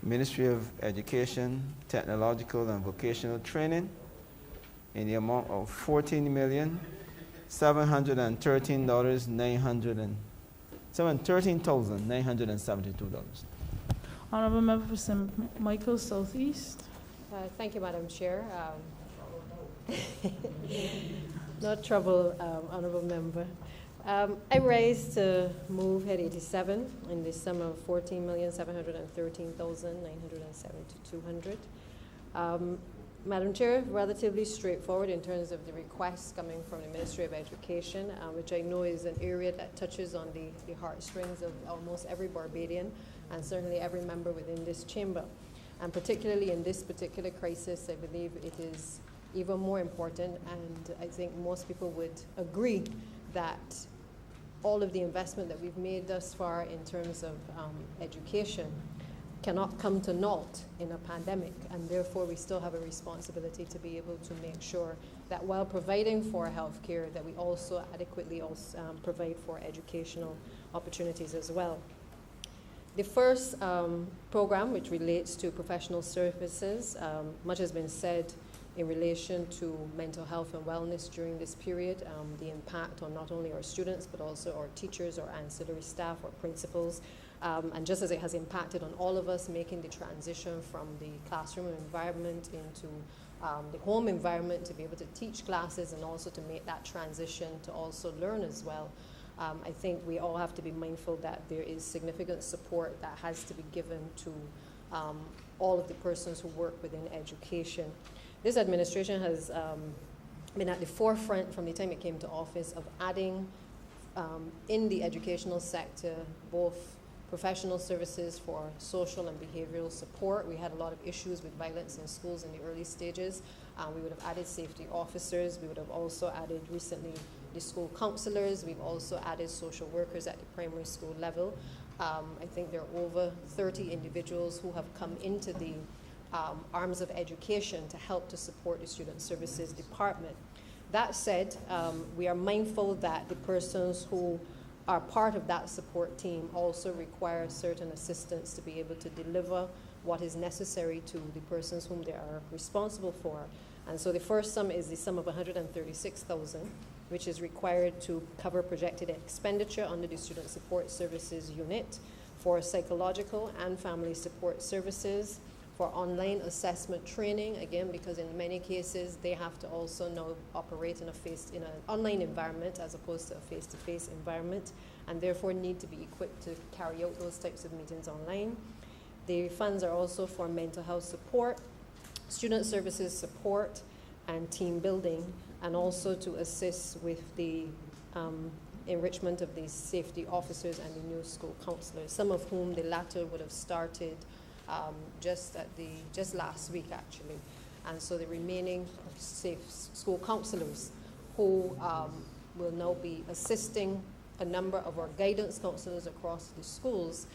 Ministry of Education, Technological and Vocational Training, in the amount of $13,972. Honorable Member for St. Michael Southeast. Thank you, Madam Chair. No trouble, Honorable Member. I raised to move Head 87 in the sum of $14,713,972. Madam Chair, relatively straightforward in terms of the requests coming from the Ministry of Education, which I know is an area that touches on the heartstrings of almost every Barbadian and certainly every member within this chamber. And particularly in this particular crisis, I believe it is even more important, and I think most people would agree that all of the investment that we've made thus far in terms of education cannot come to naught in a pandemic, and therefore we still have a responsibility to be able to make sure that while providing for health care, that we also adequately provide for educational opportunities as well. The first program, which relates to professional services, much has been said in relation to mental health and wellness during this period, the impact on not only our students, but also our teachers, our ancillary staff, our principals, and just as it has impacted on all of us, making the transition from the classroom environment into the home environment to be able to teach classes and also to make that transition to also learn as well. I think we all have to be mindful that there is significant support that has to be given to all of the persons who work within education. This administration has been at the forefront from the time it came to office of adding in the educational sector both professional services for social and behavioral support. We had a lot of issues with violence in schools in the early stages. We would have added safety officers. We would have also added recently the school counselors. We've also added social workers at the primary school level. I think there are over 30 individuals who have come into the arms of education to help to support the Student Services Department. That said, we are mindful that the persons who are part of that support team also require certain assistance to be able to deliver what is necessary to the persons whom they are responsible for. And so the first sum is the sum of $136,000, which is required to cover projected expenditure under the Student Support Services Unit for psychological and family support services, for online assessment training, again, because in many cases they have to also now operate in an online environment as opposed to a face-to-face environment, and therefore need to be equipped to carry out those types of meetings online. The funds are also for mental health support, student services support, and team building, and also to assist with the enrichment of the safety officers and the new school counselors, some of whom the latter would have started just last week actually. And so the remaining safe school counselors who will now be assisting a number of our guidance counselors across the schools,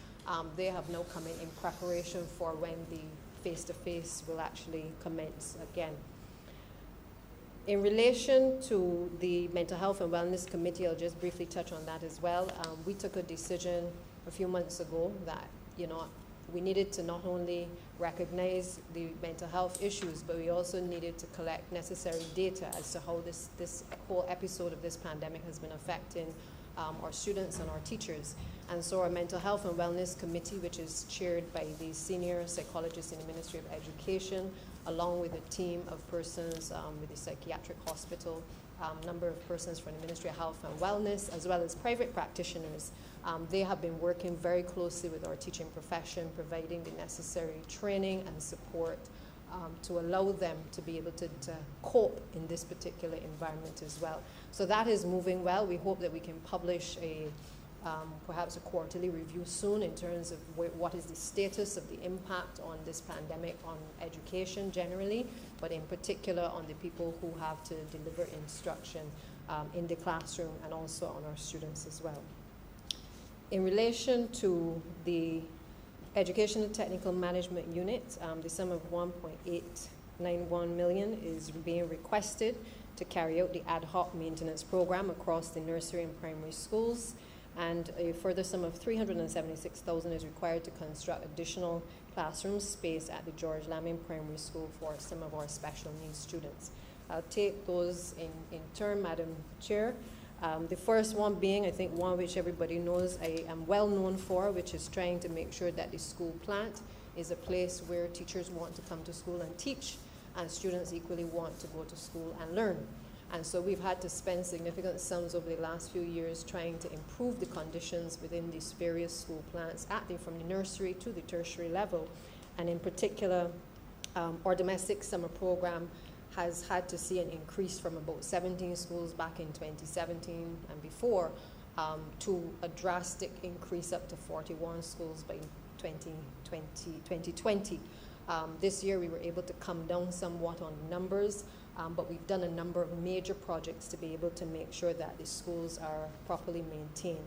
they have now come in preparation for when the face-to-face will actually commence again. In relation to the Mental Health and Wellness Committee, I'll just briefly touch on that as well. We took a decision a few months ago that, we needed to not only recognize the mental health issues, but we also needed to collect necessary data as to how this whole episode of this pandemic has been affecting our students and our teachers. And so our Mental Health and Wellness Committee, which is chaired by the senior psychologist in the Ministry of Education, along with a team of persons with the psychiatric hospital, number of persons from the Ministry of Health and Wellness, as well as private practitioners. They have been working very closely with our teaching profession, providing the necessary training and support to allow them to be able to cope in this particular environment as well. So that is moving well. We hope that we can publish perhaps a quarterly review soon in terms of what is the status of the impact on this pandemic on education generally, but in particular on the people who have to deliver instruction in the classroom and also on our students as well. In relation to the Educational Technical Management Unit, the sum of $1.891 million is being requested to carry out the ad hoc maintenance program across the nursery and primary schools, and a further sum of $376,000 is required to construct additional classroom space at the George Lamming Primary School for some of our special needs students. I'll take those in turn, Madam Chair. The first one being, I think, one which everybody knows I am well known for, which is trying to make sure that the school plant is a place where teachers want to come to school and teach, and students equally want to go to school and learn. And so we've had to spend significant sums over the last few years trying to improve the conditions within these various school plants, from the nursery to the tertiary level. And in particular, our domestic summer program has had to see an increase from about 17 schools back in 2017 and before to a drastic increase up to 41 schools by 2020. This year we were able to come down somewhat on numbers, but we've done a number of major projects to be able to make sure that the schools are properly maintained.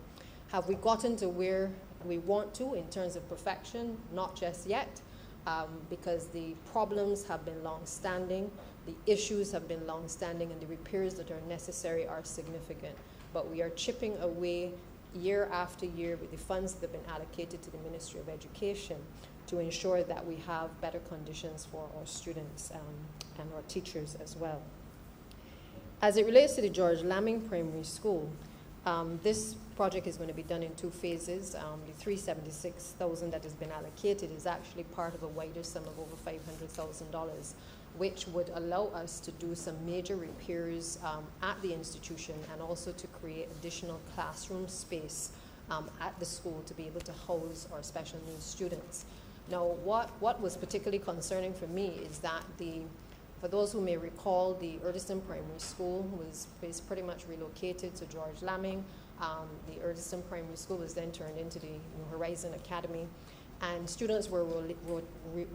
Have we gotten to where we want to in terms of perfection? Not just yet, because the problems have been long-standing, the issues have been long-standing, and the repairs that are necessary are significant. But we are chipping away year after year with the funds that have been allocated to the Ministry of Education to ensure that we have better conditions for our students and our teachers as well. As it relates to the George Lamming Primary School, this project is going to be done in two phases. The $376,000 that has been allocated is actually part of a wider sum of over $500,000. which would allow us to do some major repairs at the institution and also to create additional classroom space at the school to be able to house our special needs students. Now, what was particularly concerning for me is that for those who may recall, the Erdiston Primary School was pretty much relocated to George Lamming. The Erdiston Primary School was then turned into the New Horizon Academy, and students were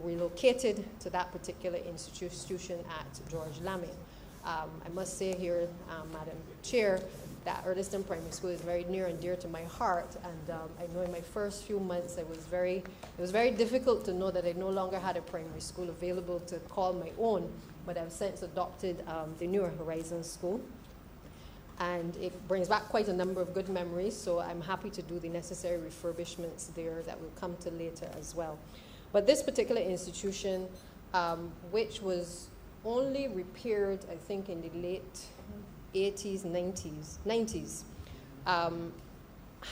relocated to that particular institution at George Lamming. I must say here, Madam Chair, that Erdiston Primary School is very near and dear to my heart, and I know in my first few months it was very difficult to know that I no longer had a primary school available to call my own, but I've since adopted the New Horizon School, and it brings back quite a number of good memories, so I'm happy to do the necessary refurbishments there that we'll come to later as well. But this particular institution, which was only repaired, I think, in the late 80s, 90s,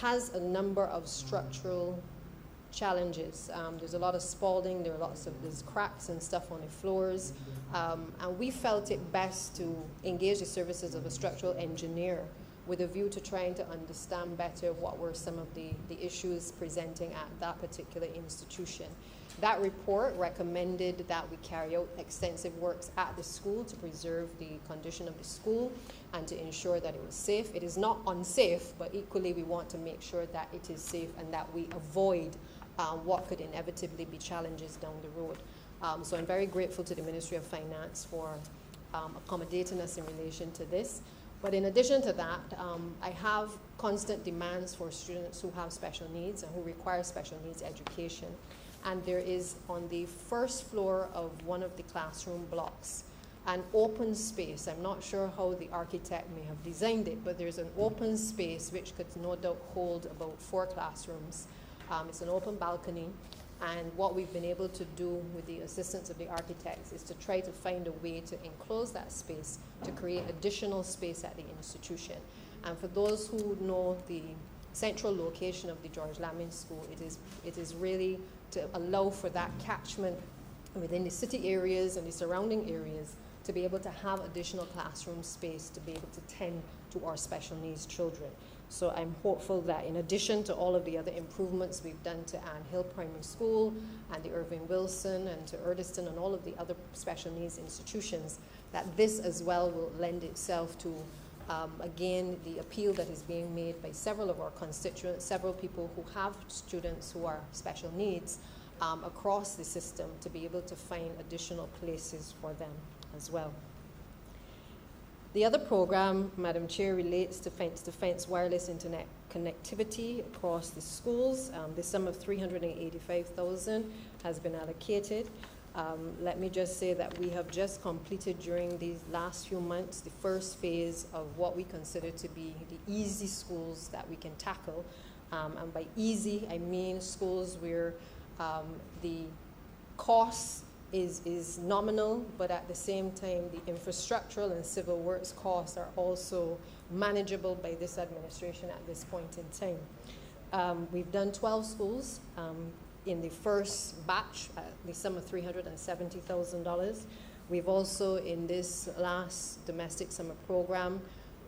has a number of structural challenges. There's a lot of spalling, there's cracks and stuff on the floors, and we felt it best to engage the services of a structural engineer with a view to trying to understand better what were some of the issues presenting at that particular institution. That report recommended that we carry out extensive works at the school to preserve the condition of the school and to ensure that it was safe. It is not unsafe, but equally we want to make sure that it is safe and that we avoid what could inevitably be challenges down the road. So I'm very grateful to the Ministry of Finance for accommodating us in relation to this. But in addition to that, I have constant demands for students who have special needs and who require special needs education. And there is on the first floor of one of the classroom blocks an open space. I'm not sure how the architect may have designed it, but there's an open space which could no doubt hold about 4 classrooms. It's an open balcony, and what we've been able to do with the assistance of the architects is to try to find a way to enclose that space to create additional space at the institution. And for those who know the central location of the George Lamming School, it is really to allow for that catchment within the city areas and the surrounding areas to be able to have additional classroom space to be able to tend to our special needs children. So I'm hopeful that in addition to all of the other improvements we've done to Ann Hill Primary School and the Irving Wilson and to Erdiston and all of the other special needs institutions, that this as well will lend itself to again, the appeal that is being made by several of our constituents, several people who have students who are special needs across the system to be able to find additional places for them as well. The other program, Madam Chair, relates to fence-to-fence wireless internet connectivity across the schools. The sum of $385,000 has been allocated. Let me just say that we have just completed during these last few months the first phase of what we consider to be the easy schools that we can tackle. And by easy, I mean schools where the cost is nominal, but at the same time, the infrastructural and civil works costs are also manageable by this administration at this point in time. We've done 12 schools. In the first batch, the sum of $370,000. We've also, in this last domestic summer program,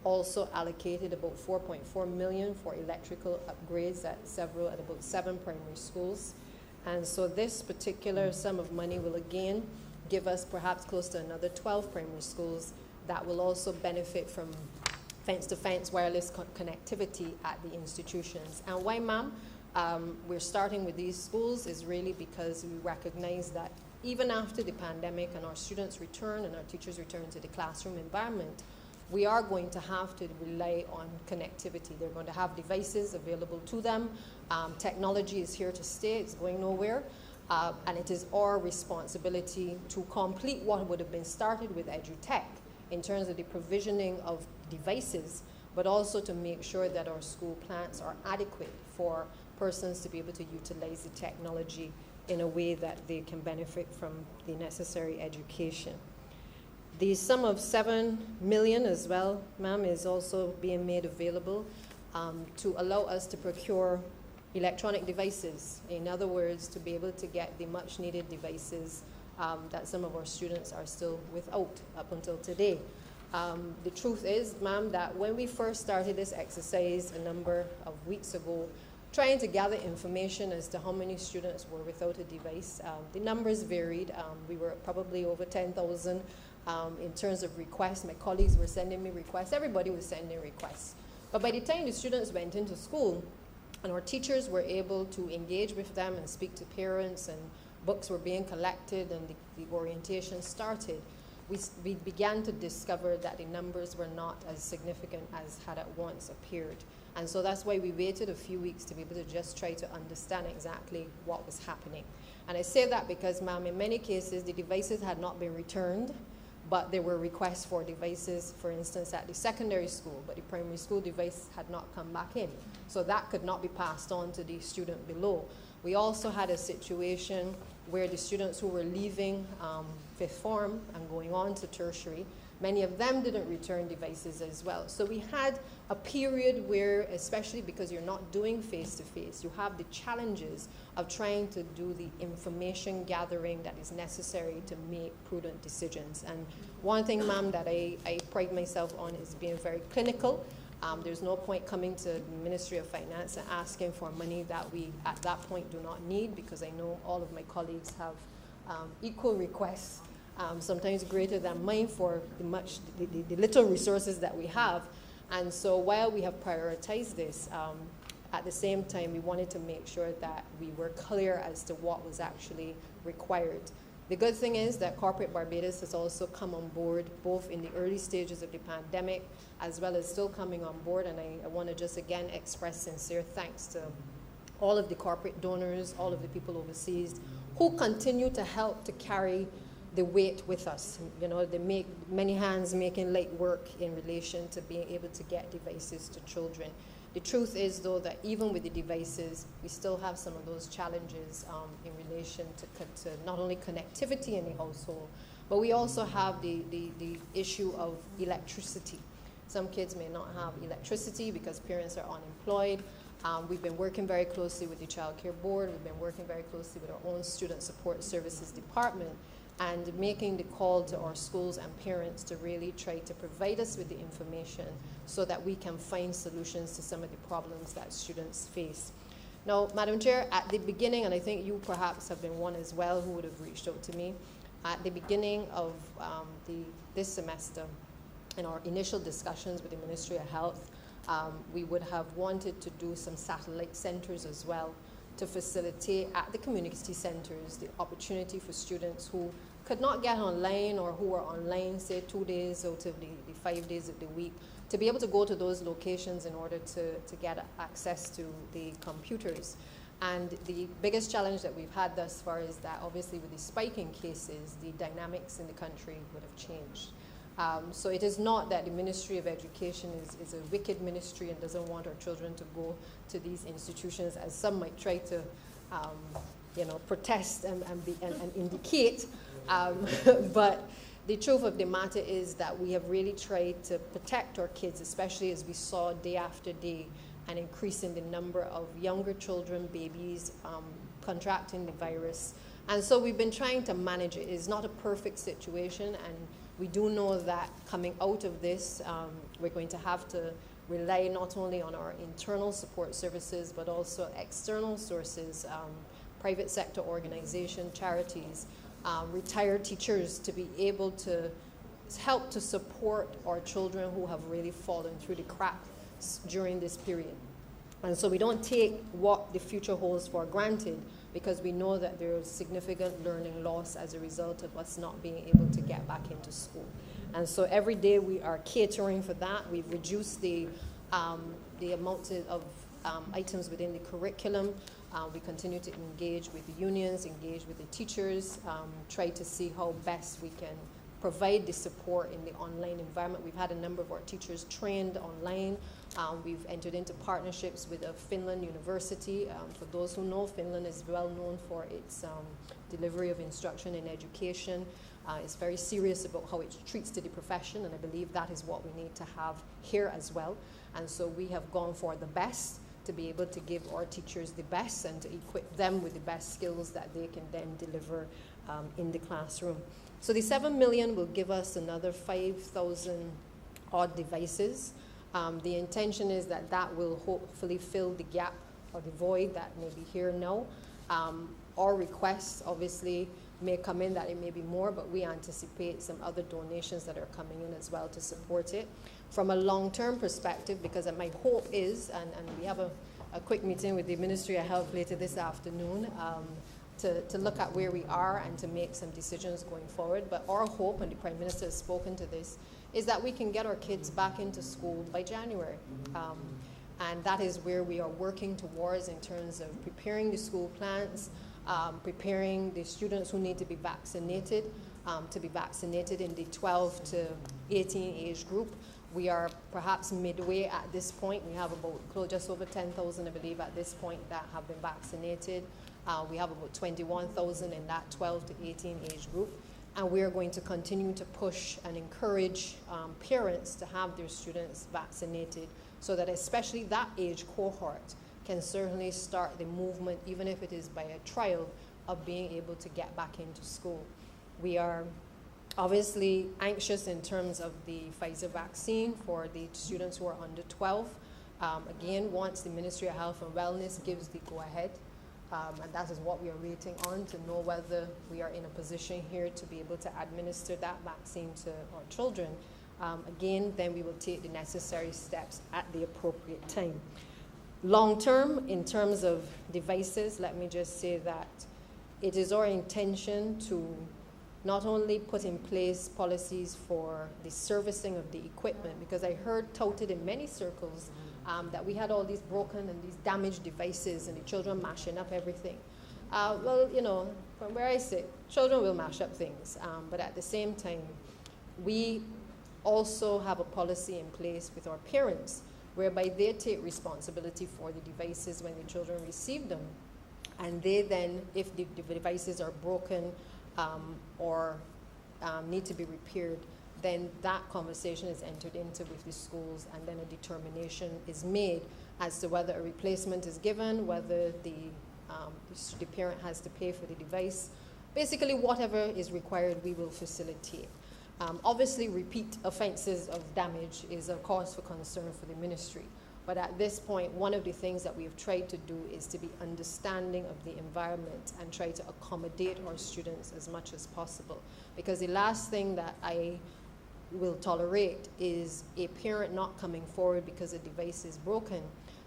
also allocated about $4.4 million for electrical upgrades at about 7 primary schools. And so this particular sum of money will again give us perhaps close to another 12 primary schools that will also benefit from fence-to-fence wireless connectivity at the institutions. And why, ma'am? We're starting with these schools is really because we recognize that even after the pandemic and our students return and our teachers return to the classroom environment, we are going to have to rely on connectivity. They're going to have devices available to them. Technology is here to stay, it's going nowhere. And it is our responsibility to complete what would have been started with EduTech in terms of the provisioning of devices, but also to make sure that our school plants are adequate for persons to be able to utilize the technology in a way that they can benefit from the necessary education. The sum of $7 million as well, ma'am, is also being made available to allow us to procure electronic devices. In other words, to be able to get the much needed devices that some of our students are still without up until today. The truth is, ma'am, that when we first started this exercise a number of weeks ago, trying to gather information as to how many students were without a device, the numbers varied. We were probably over 10,000 in terms of requests. My colleagues were sending me requests. Everybody was sending requests. But by the time the students went into school and our teachers were able to engage with them and speak to parents, and books were being collected and the orientation started, we began to discover that the numbers were not as significant as had at once appeared. And so that's why we waited a few weeks to be able to just try to understand exactly what was happening. And I say that because, ma'am, in many cases, the devices had not been returned, but there were requests for devices, for instance, at the secondary school, but the primary school device had not come back in. So that could not be passed on to the student below. We also had a situation where the students who were leaving fifth form and going on to tertiary, many of them didn't return devices as well. So we had a period where, especially because you're not doing face-to-face, you have the challenges of trying to do the information gathering that is necessary to make prudent decisions. And one thing, ma'am, that I pride myself on is being very clinical. There's no point coming to the Ministry of Finance and asking for money that we, at that point, do not need, because I know all of my colleagues have equal requests, sometimes greater than mine, for the little resources that we have. And so while we have prioritized this, at the same time, we wanted to make sure that we were clear as to what was actually required. The good thing is that Corporate Barbados has also come on board, both in the early stages of the pandemic, as well as still coming on board. And I want to just again express sincere thanks to all of the corporate donors, all of the people overseas who continue to help to carry the weight with us. You know, they make many hands making light work in relation to being able to get devices to children. The truth is, though, that even with the devices, we still have some of those challenges in relation to not only connectivity in the household, but we also have the issue of electricity. Some kids may not have electricity because parents are unemployed. We've been working very closely with the Child Care Board. We've been working very closely with our own Student Support Services Department, and making the call to our schools and parents to really try to provide us with the information so that we can find solutions to some of the problems that students face. Now, Madam Chair, at the beginning, and I think you perhaps have been one as well who would have reached out to me, at the beginning of this semester, in our initial discussions with the Ministry of Health, we would have wanted to do some satellite centers as well, to facilitate at the community centers the opportunity for students who could not get online, or who were online, say 2 days out of the 5 days of the week, to be able to go to those locations in order to get access to the computers. And the biggest challenge that we've had thus far is that obviously with the spike in cases, the dynamics in the country would have changed. So it is not that the Ministry of Education is a wicked ministry and doesn't want our children to go to these institutions, as some might try to protest and indicate. But the truth of the matter is that we have really tried to protect our kids, especially as we saw day after day an increase in the number of younger children, babies, contracting the virus. And so we've been trying to manage it. It's not a perfect situation, and we do know that coming out of this, we're going to have to rely not only on our internal support services, but also external sources, private sector organizations, charities, retired teachers, to be able to help to support our children who have really fallen through the cracks during this period. And so we don't take what the future holds for granted, because we know that there is significant learning loss as a result of us not being able to get back into school. And so every day we are catering for that. We've reduced the amount of items within the curriculum. We continue to engage with the unions, engage with the teachers, try to see how best we can provide the support in the online environment. We've had a number of our teachers trained online. We've entered into partnerships with a Finland university. For those who know, Finland is well known for its delivery of instruction in education. It's very serious about how it treats to the profession, and I believe that is what we need to have here as well. And so we have gone for the best, to be able to give our teachers the best and to equip them with the best skills that they can then deliver in the classroom. So the 7 million will give us another 5,000 odd devices. The intention is that that will hopefully fill the gap or the void that may be here now. Our requests obviously may come in that it may be more, but we anticipate some other donations that are coming in as well to support it. From a long-term perspective, because my hope is, and we have a quick meeting with the Ministry of Health later this afternoon, to look at where we are and to make some decisions going forward. But our hope, and the Prime Minister has spoken to this, is that we can get our kids back into school by January. And that is where we are working towards in terms of preparing the school plans, preparing the students who need to be vaccinated in the 12 to 18 age group. We are perhaps midway at this point. We have about just over 10,000, I believe, at this point that have been vaccinated. We have about 21,000 in that 12 to 18 age group. And we are going to continue to push and encourage parents to have their students vaccinated so that especially that age cohort can certainly start the movement, even if it is by a trial, of being able to get back into school. We are obviously anxious in terms of the Pfizer vaccine for the students who are under 12. Again, once the Ministry of Health and Wellness gives the go-ahead, and that is what we are waiting on to know whether we are in a position here to be able to administer that vaccine to our children. Again, then we will take the necessary steps at the appropriate time. Long term, in terms of devices, let me just say that it is our intention to not only put in place policies for the servicing of the equipment, because I heard touted in many circles that we had all these broken and these damaged devices and the children mashing up everything. Well, you know, from where I sit, children will mash up things, but at the same time, we also have a policy in place with our parents whereby they take responsibility for the devices when the children receive them. And they then, if the devices are broken or need to be repaired, then that conversation is entered into with the schools, and then a determination is made as to whether a replacement is given, whether the parent has to pay for the device. Basically, whatever is required, we will facilitate. Obviously, repeat offenses of damage is a cause for concern for the ministry. But at this point, one of the things that we have tried to do is to be understanding of the environment and try to accommodate our students as much as possible. Because the last thing that I will tolerate is a parent not coming forward because a device is broken,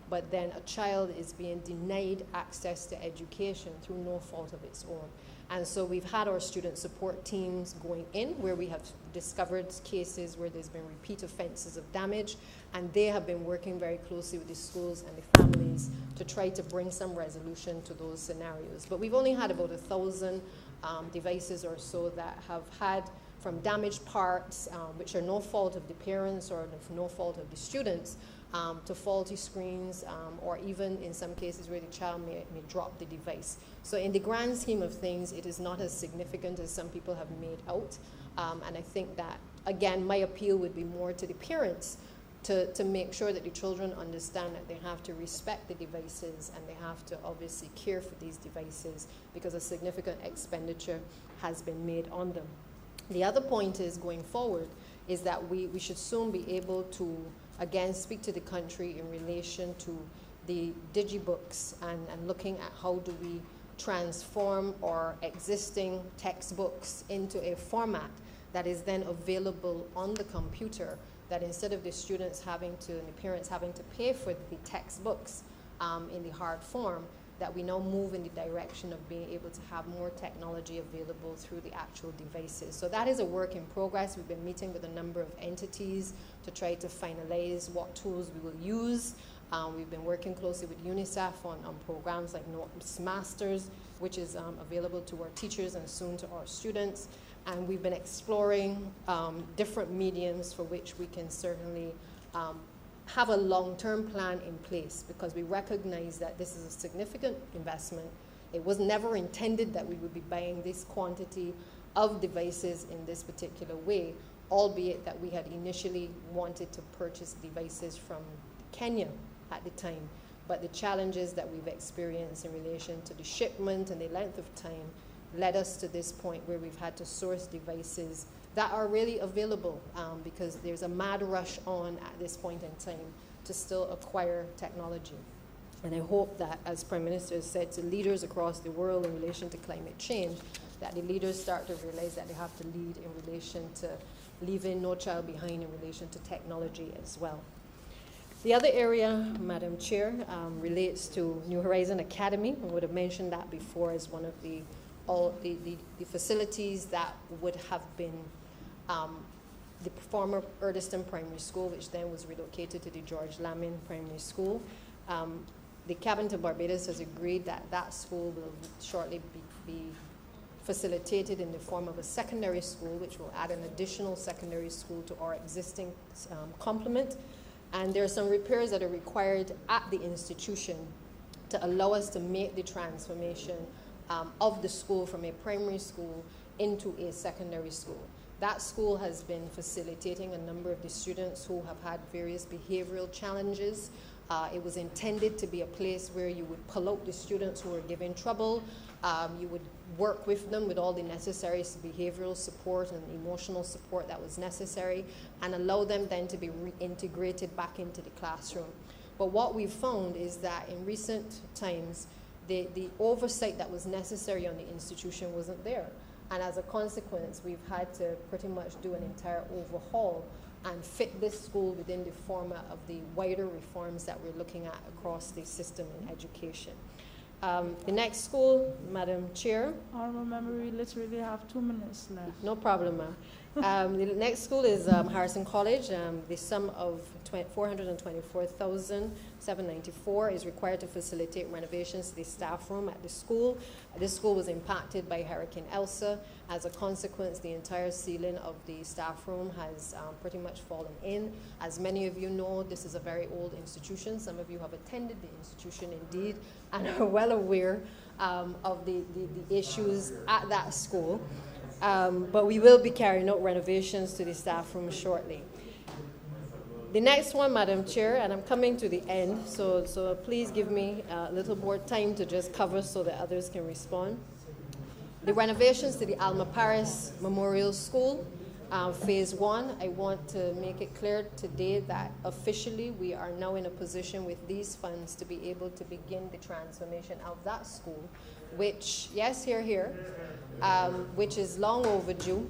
but then a child is being denied access to education through no fault of its own. And so we've had our student support teams going in where we have discovered cases where there's been repeat offenses of damage, and they have been working very closely with the schools and the families to try to bring some resolution to those scenarios. But we've only had about 1,000 devices or so that have had from damaged parts, which are no fault of the parents or no fault of the students, to faulty screens, or even in some cases where the child may drop the device. So in the grand scheme of things, it is not as significant as some people have made out. And I think that, again, my appeal would be more to the parents to make sure that the children understand that they have to respect the devices and they have to obviously care for these devices because a significant expenditure has been made on them. The other point is, going forward, is that we should soon be able to, again, speak to the country in relation to the digibooks and looking at how do we transform our existing textbooks into a format that is then available on the computer, that instead of the students having to, and the parents having to pay for the textbooks in the hard form, that we now move in the direction of being able to have more technology available through the actual devices. So that is a work in progress. We've been meeting with a number of entities to try to finalize what tools we will use. We've been working closely with UNICEF on programs like Notes Masters, which is available to our teachers and soon to our students. And we've been exploring different mediums for which we can certainly have a long-term plan in place, because we recognize that this is a significant investment. It was never intended that we would be buying this quantity of devices in this particular way, albeit that we had initially wanted to purchase devices from Kenya at the time. But the challenges that we've experienced in relation to the shipment and the length of time led us to this point where we've had to source devices that are really available, because there's a mad rush on at this point in time to still acquire technology. And I hope that, as Prime Minister has said to leaders across the world in relation to climate change, that the leaders start to realize that they have to lead in relation to leaving no child behind in relation to technology as well. The other area, Madam Chair, relates to New Horizon Academy. I would have mentioned that before as one of the facilities that would have been the former Erdeston Primary School, which then was relocated to the George Lamin Primary School. The Cabinet of Barbados has agreed that that school will shortly be facilitated in the form of a secondary school, which will add an additional secondary school to our existing complement. And there are some repairs that are required at the institution to allow us to make the transformation of the school from a primary school into a secondary school. That school has been facilitating a number of the students who have had various behavioral challenges. It was intended to be a place where you would pull out the students who were giving trouble. You would work with them with all the necessary behavioral support and emotional support that was necessary, and allow them then to be reintegrated back into the classroom. But what we've found is that in recent times, the oversight that was necessary on the institution wasn't there. And as a consequence, we've had to pretty much do an entire overhaul and fit this school within the format of the wider reforms that we're looking at across the system in education. The next school, Madam Chair. Honorable Member, we literally have 2 minutes left. No problem, ma'am. The next school is Harrison College. The sum of $424,794 is required to facilitate renovations to the staff room at the school. This school was impacted by Hurricane Elsa. As a consequence, the entire ceiling of the staff room has pretty much fallen in. As many of you know, this is a very old institution. Some of you have attended the institution indeed and are well aware of the issues at that school. But we will be carrying out renovations to the staff room shortly. The next one, Madam Chair, and I'm coming to the end, so please give me a little more time to just cover so that others can respond. The renovations to the Alma Paris Memorial School, Phase 1, I want to make it clear today that officially we are now in a position with these funds to be able to begin the transformation of that school, which, yes, here, which is long overdue.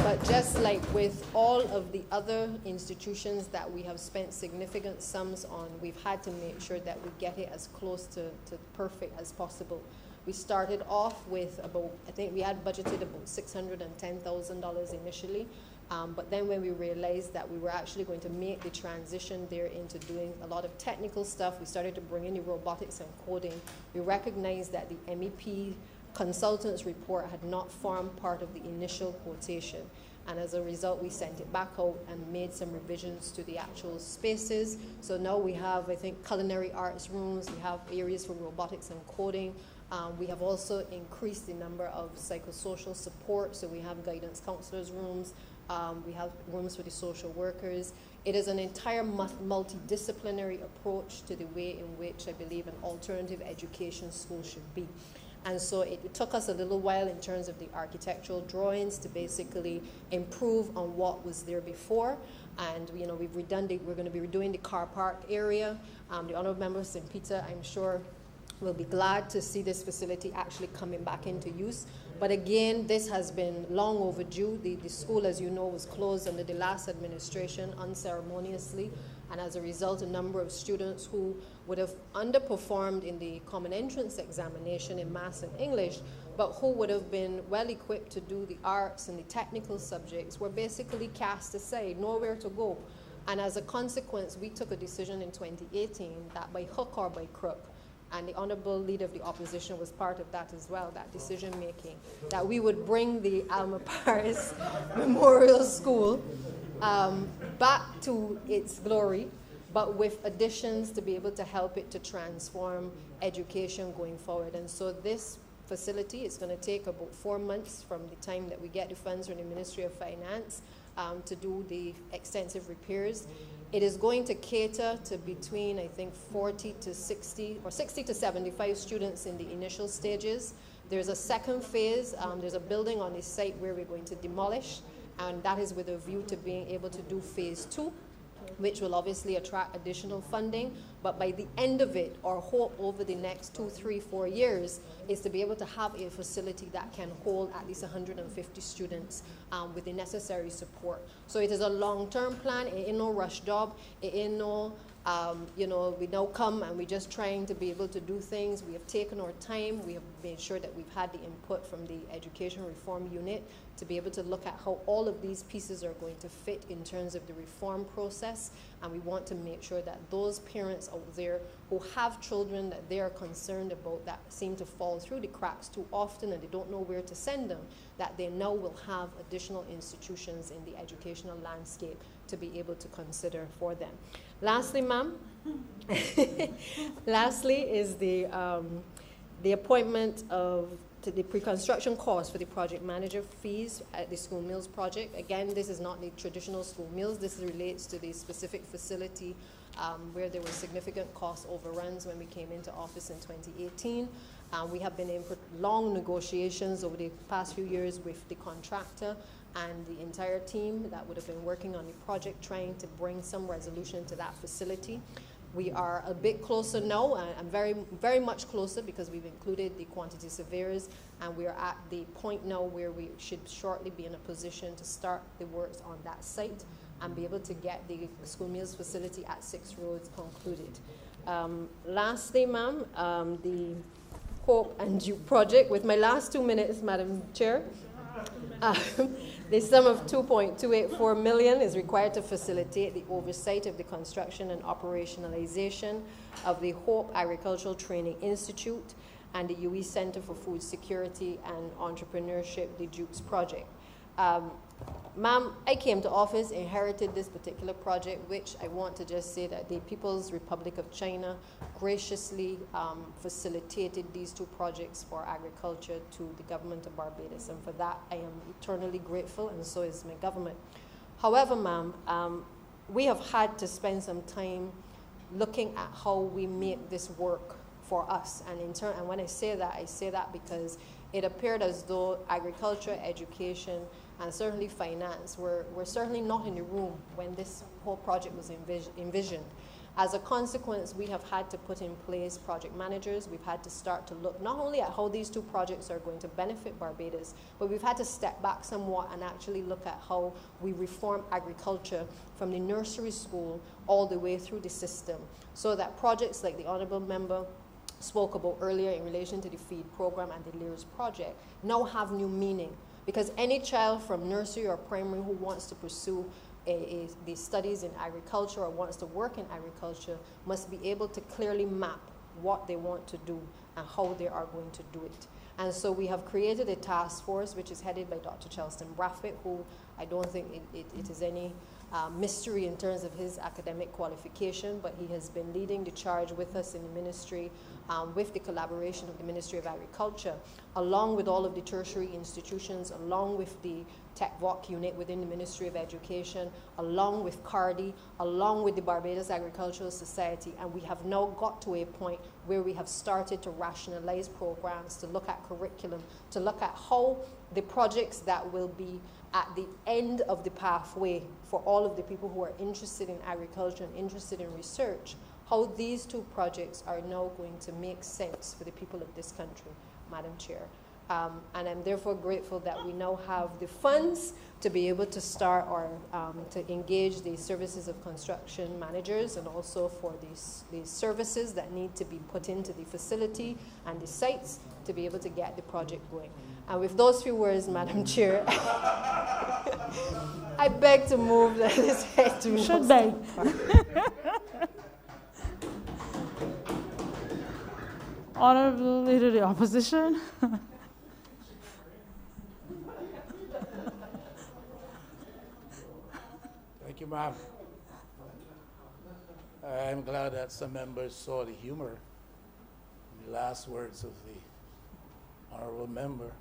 But just like with all of the other institutions that we have spent significant sums on, we've had to make sure that we get it as close to perfect as possible. We started off with about, I think we had budgeted about $610,000 initially. But then when we realized that we were actually going to make the transition there into doing a lot of technical stuff, we started to bring in the robotics and coding. We recognized that the MEP consultant's report had not formed part of the initial quotation. And as a result, we sent it back out and made some revisions to the actual spaces. So now we have, I think, culinary arts rooms, we have areas for robotics and coding. We have also increased the number of psychosocial support, so we have guidance counselors' rooms, we have rooms for the social workers. It is an entire multidisciplinary approach to the way in which I believe an alternative education school should be. And so it took us a little while in terms of the architectural drawings to basically improve on what was there before. And we're going to be redoing the car park area. The honorable member St. Peter, I'm sure, will be glad to see this facility actually coming back into use. But again, this has been long overdue. The school, as you know, was closed under the last administration unceremoniously. And as a result, a number of students who would have underperformed in the common entrance examination in maths and English, but who would have been well equipped to do the arts and the technical subjects, were basically cast aside, nowhere to go. And as a consequence, we took a decision in 2018 that by hook or by crook, and the Honorable Leader of the Opposition was part of that as well, that decision making, that we would bring the Alma Paris Memorial School back to its glory, but with additions to be able to help it to transform education going forward. And so this facility is going to take about 4 months from the time that we get the funds from the Ministry of Finance to do the extensive repairs. It is going to cater to between, I think, 40 to 60 or 60 to 75 students in the initial stages. There's a second phase. There's a building on the site where we're going to demolish, and that is with a view to being able to do phase 2, which will obviously attract additional funding. But by the end of it, our hope over the next 2, 3, 4 years is to be able to have a facility that can hold at least 150 students with the necessary support. So it is a long-term plan. It ain't no rush job. It ain't no, we now come and we're just trying to be able to do things. We have taken our time. We have made sure that we've had the input from the Education Reform Unit to be able to look at how all of these pieces are going to fit in terms of the reform process. And we want to make sure that those parents out there who have children that they are concerned about that seem to fall through the cracks too often and they don't know where to send them, that they now will have additional institutions in the educational landscape to be able to consider for them. Lastly, ma'am, lastly is the appointment to the pre-construction cost for the project manager fees at the school meals project. Again, this is not the traditional school meals. This relates to the specific facility where there were significant cost overruns when we came into office in 2018. We have been in long negotiations over the past few years with the contractor and the entire team that would have been working on the project, trying to bring some resolution to that facility. We are a bit closer now, and very, very much closer, because we've included the quantity surveyors, and we are at the point now where we should shortly be in a position to start the works on that site and be able to get the school meals facility at 6 Roads concluded. Lastly, ma'am, the Hope and Duke project. With my last 2 minutes, Madam Chair, the sum of $2.284 million is required to facilitate the oversight of the construction and operationalization of the Hope Agricultural Training Institute and the UE Center for Food Security and Entrepreneurship, the Dukes project. Ma'am, I came to office, inherited this particular project, which I want to just say that the People's Republic of China graciously facilitated these 2 projects for agriculture to the government of Barbados, and for that I am eternally grateful, and so is my government. However, ma'am, we have had to spend some time looking at how we make this work for us, and when I say that because it appeared as though agriculture, education, and certainly finance were certainly not in the room when this whole project was envisioned. As a consequence, we have had to put in place project managers. We've had to start to look not only at how these 2 projects are going to benefit Barbados, but we've had to step back somewhat and actually look at how we reform agriculture from the nursery school all the way through the system, so that projects like the Honourable Member spoke about earlier in relation to the feed program and the LEARS project now have new meaning, because any child from nursery or primary who wants to pursue the studies in agriculture or wants to work in agriculture must be able to clearly map what they want to do and how they are going to do it. And so we have created a task force which is headed by Dr. Charleston Brathwaite, who I don't think it is any mystery in terms of his academic qualification, but he has been leading the charge with us in the ministry, with the collaboration of the Ministry of Agriculture, along with all of the tertiary institutions, along with the TechVoc unit within the Ministry of Education, along with CARDI, along with the Barbados Agricultural Society, and we have now got to a point where we have started to rationalize programs, to look at curriculum, to look at how the projects that will be at the end of the pathway for all of the people who are interested in agriculture and interested in research, how these 2 projects are now going to make sense for the people of this country, Madam Chair. And I'm therefore grateful that we now have the funds to be able to start or to engage the services of construction managers, and also for these services that need to be put into the facility and the sites to be able to get the project going. And with those few words, Madam Chair, I beg to move that this head to me. Should beg. Honorable Leader of the Opposition. Thank you, ma'am. I'm glad that some members saw the humor in the last words of the honorable member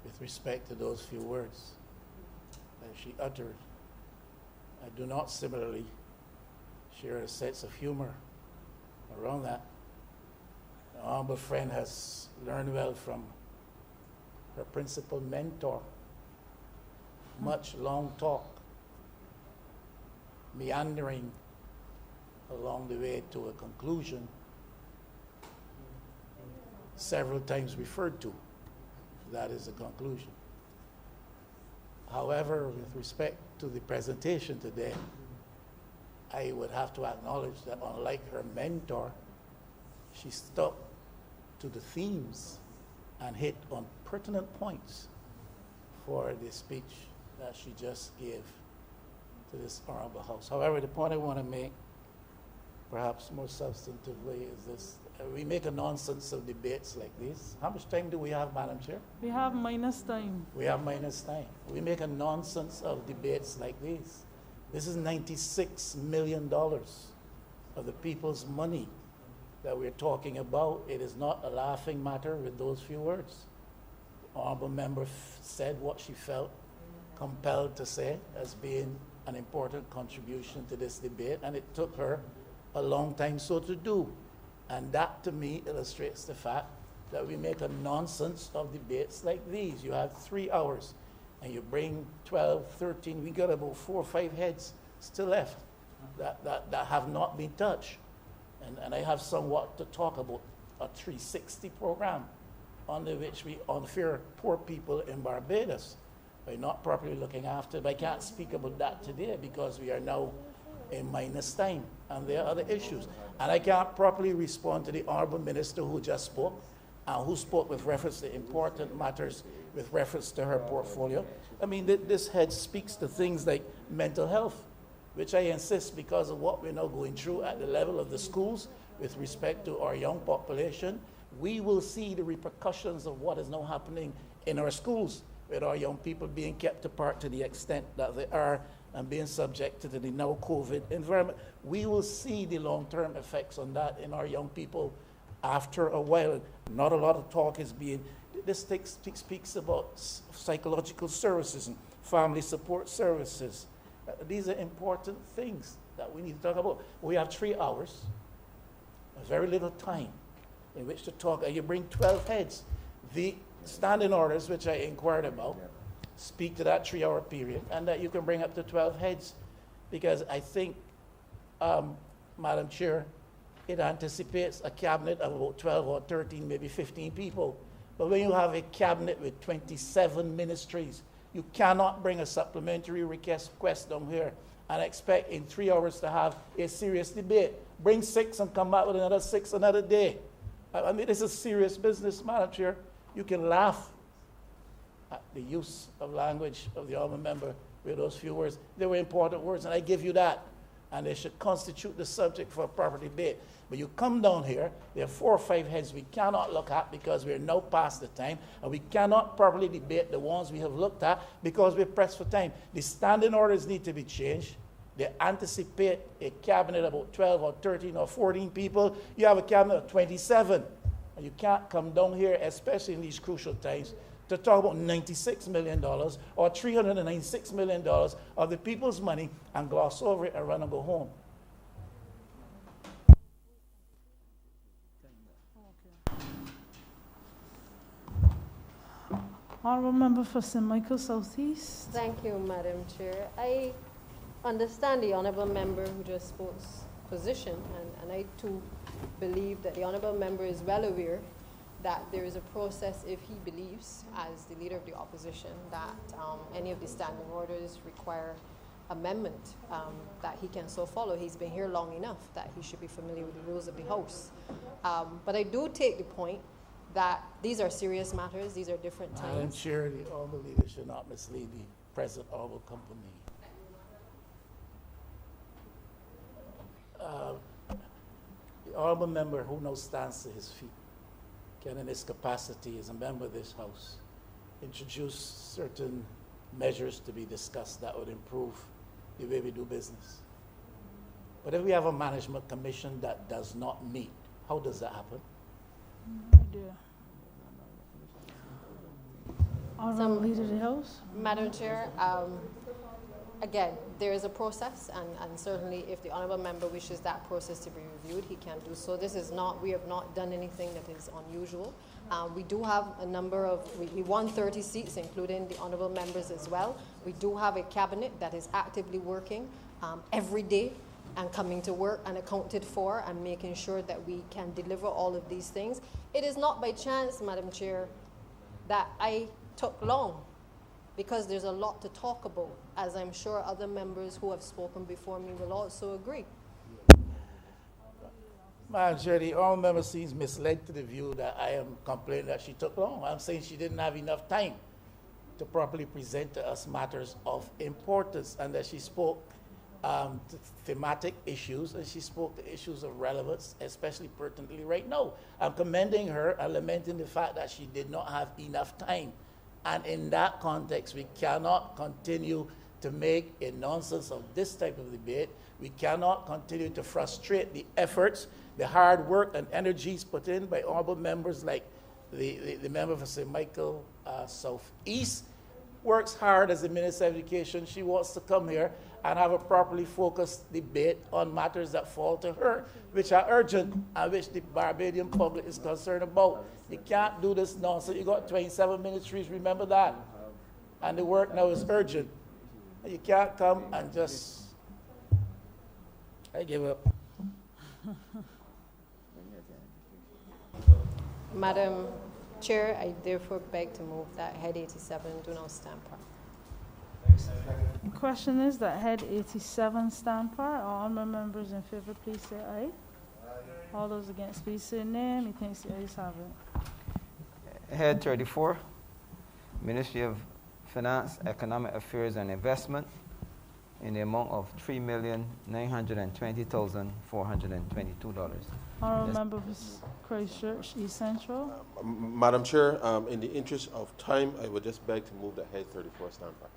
with respect to those few words that she uttered. I do not similarly share a sense of humor around that. My honorable friend has learned well from her principal mentor. Much long talk, meandering along the way to a conclusion, several times referred to. That is a conclusion. However, with respect to the presentation today, I would have to acknowledge that unlike her mentor, she stuck to the themes and hit on pertinent points for the speech that she just gave to this honorable house. However, the point I want to make, perhaps more substantively, is this. We make a nonsense of debates like this. How much time do we have, Madam Chair? We have minus time. We have minus time. We make a nonsense of debates like this. This is $96 million of the people's money that we're talking about. It is not a laughing matter with those few words. The honorable member said what she felt compelled to say as being an important contribution to this debate, and it took her a long time so to do. And that, to me, illustrates the fact that we make a nonsense of debates like these. You have 3 hours, and you bring 12, 13, we got about 4 or 5 heads still left that have not been touched. And I have somewhat to talk about a 360 program under which we unfair poor people in Barbados by not properly looking after. But I can't speak about that today because we are now in minus time, and there are other issues. And I can't properly respond to the honorable minister who just spoke, and who spoke with reference to important matters with reference to her portfolio. I mean, this head speaks to things like mental health, which I insist, because of what we're now going through at the level of the schools with respect to our young population, we will see the repercussions of what is now happening in our schools with our young people being kept apart to the extent that they are and being subjected to the now COVID environment. We will see the long-term effects on that in our young people after a while. Not a lot of talk is being, this speaks about psychological services and family support services. These are important things that we need to talk about. We have 3 hours, very little time in which to talk, and you bring 12 heads. The standing orders, which I inquired about, speak to that 3-hour period, and that you can bring up to 12 heads, because I think, Madam Chair, it anticipates a cabinet of about 12 or 13, maybe 15 people. But when you have a cabinet with 27 ministries, you cannot bring a supplementary request down here and expect in 3 hours to have a serious debate. Bring 6 and come back with another 6 another day. I mean, this is serious business, Madam Chair. You can laugh at the use of language of the honorable member with those few words. They were important words, and I give you that. And they should constitute the subject for a proper debate. But you come down here, there are 4 or 5 heads we cannot look at because we're now past the time, and we cannot properly debate the ones we have looked at because we're pressed for time. The standing orders need to be changed. They anticipate a cabinet of about 12 or 13 or 14 people. You have a cabinet of 27. And you can't come down here, especially in these crucial times, to talk about $96 million or $396 million of the people's money and gloss over it and run and go home. Honorable member for St. Michael Southeast. Thank you, Madam Chair. I understand the honourable member who just spoke's position, and I too believe that the honourable member is well aware that there is a process if he believes, as the leader of the opposition, that any of the standing orders require amendment, that he can so follow. He's been here long enough that he should be familiar with the rules of the House. But I do take the point that these are serious matters, these are different times. Madam Chair, the honorable leader should not mislead the present honorable company. The honorable member who now stands to his feet can, in his capacity as a member of this House, introduce certain measures to be discussed that would improve the way we do business. But if we have a management commission that does not meet, how does that happen? No idea. Honorable Leader of the House. Madam Chair, again, there is a process, and certainly if the honourable member wishes that process to be reviewed, he can do so. This is not, we have not done anything that is unusual. We do have a number of, we won 30 seats, including the honourable members as well. We do have a cabinet that is actively working every day and coming to work and accounted for and making sure that we can deliver all of these things. It is not by chance, Madam Chair, that I took long, because there's a lot to talk about, as I'm sure other members who have spoken before me will also agree. Madam Chair, the honourable member seems misled to the view that I am complaining that she took long. I'm saying she didn't have enough time to properly present to us matters of importance, and that she spoke to thematic issues, and she spoke to issues of relevance, especially pertinently right now. I'm commending her and lamenting the fact that she did not have enough time. And in that context, we cannot continue to make a nonsense of this type of debate. We cannot continue to frustrate the efforts, the hard work and energies put in by honorable members like the member for St. Michael Southeast. Works hard as the Minister of Education. She wants to come here and have a properly focused debate on matters that fall to her, which are urgent and which the Barbadian public is concerned about. You can't do this nonsense. You got 27 ministries, remember that. And the work now is urgent. You can't come and just, I give up. Madam Chair, I therefore beg to move that Head 87 do not stand part. The question is that Head 87 stand part. All honourable members in favour, please say aye. All those against, please say nay. Methinks the ayes have it. Head 34, Ministry of Finance, Economic Affairs and Investment, in the amount of $3,920,422. Honourable member for Christchurch East Central. Madam Chair, in the interest of time, I would just beg to move that Head 34 stand back.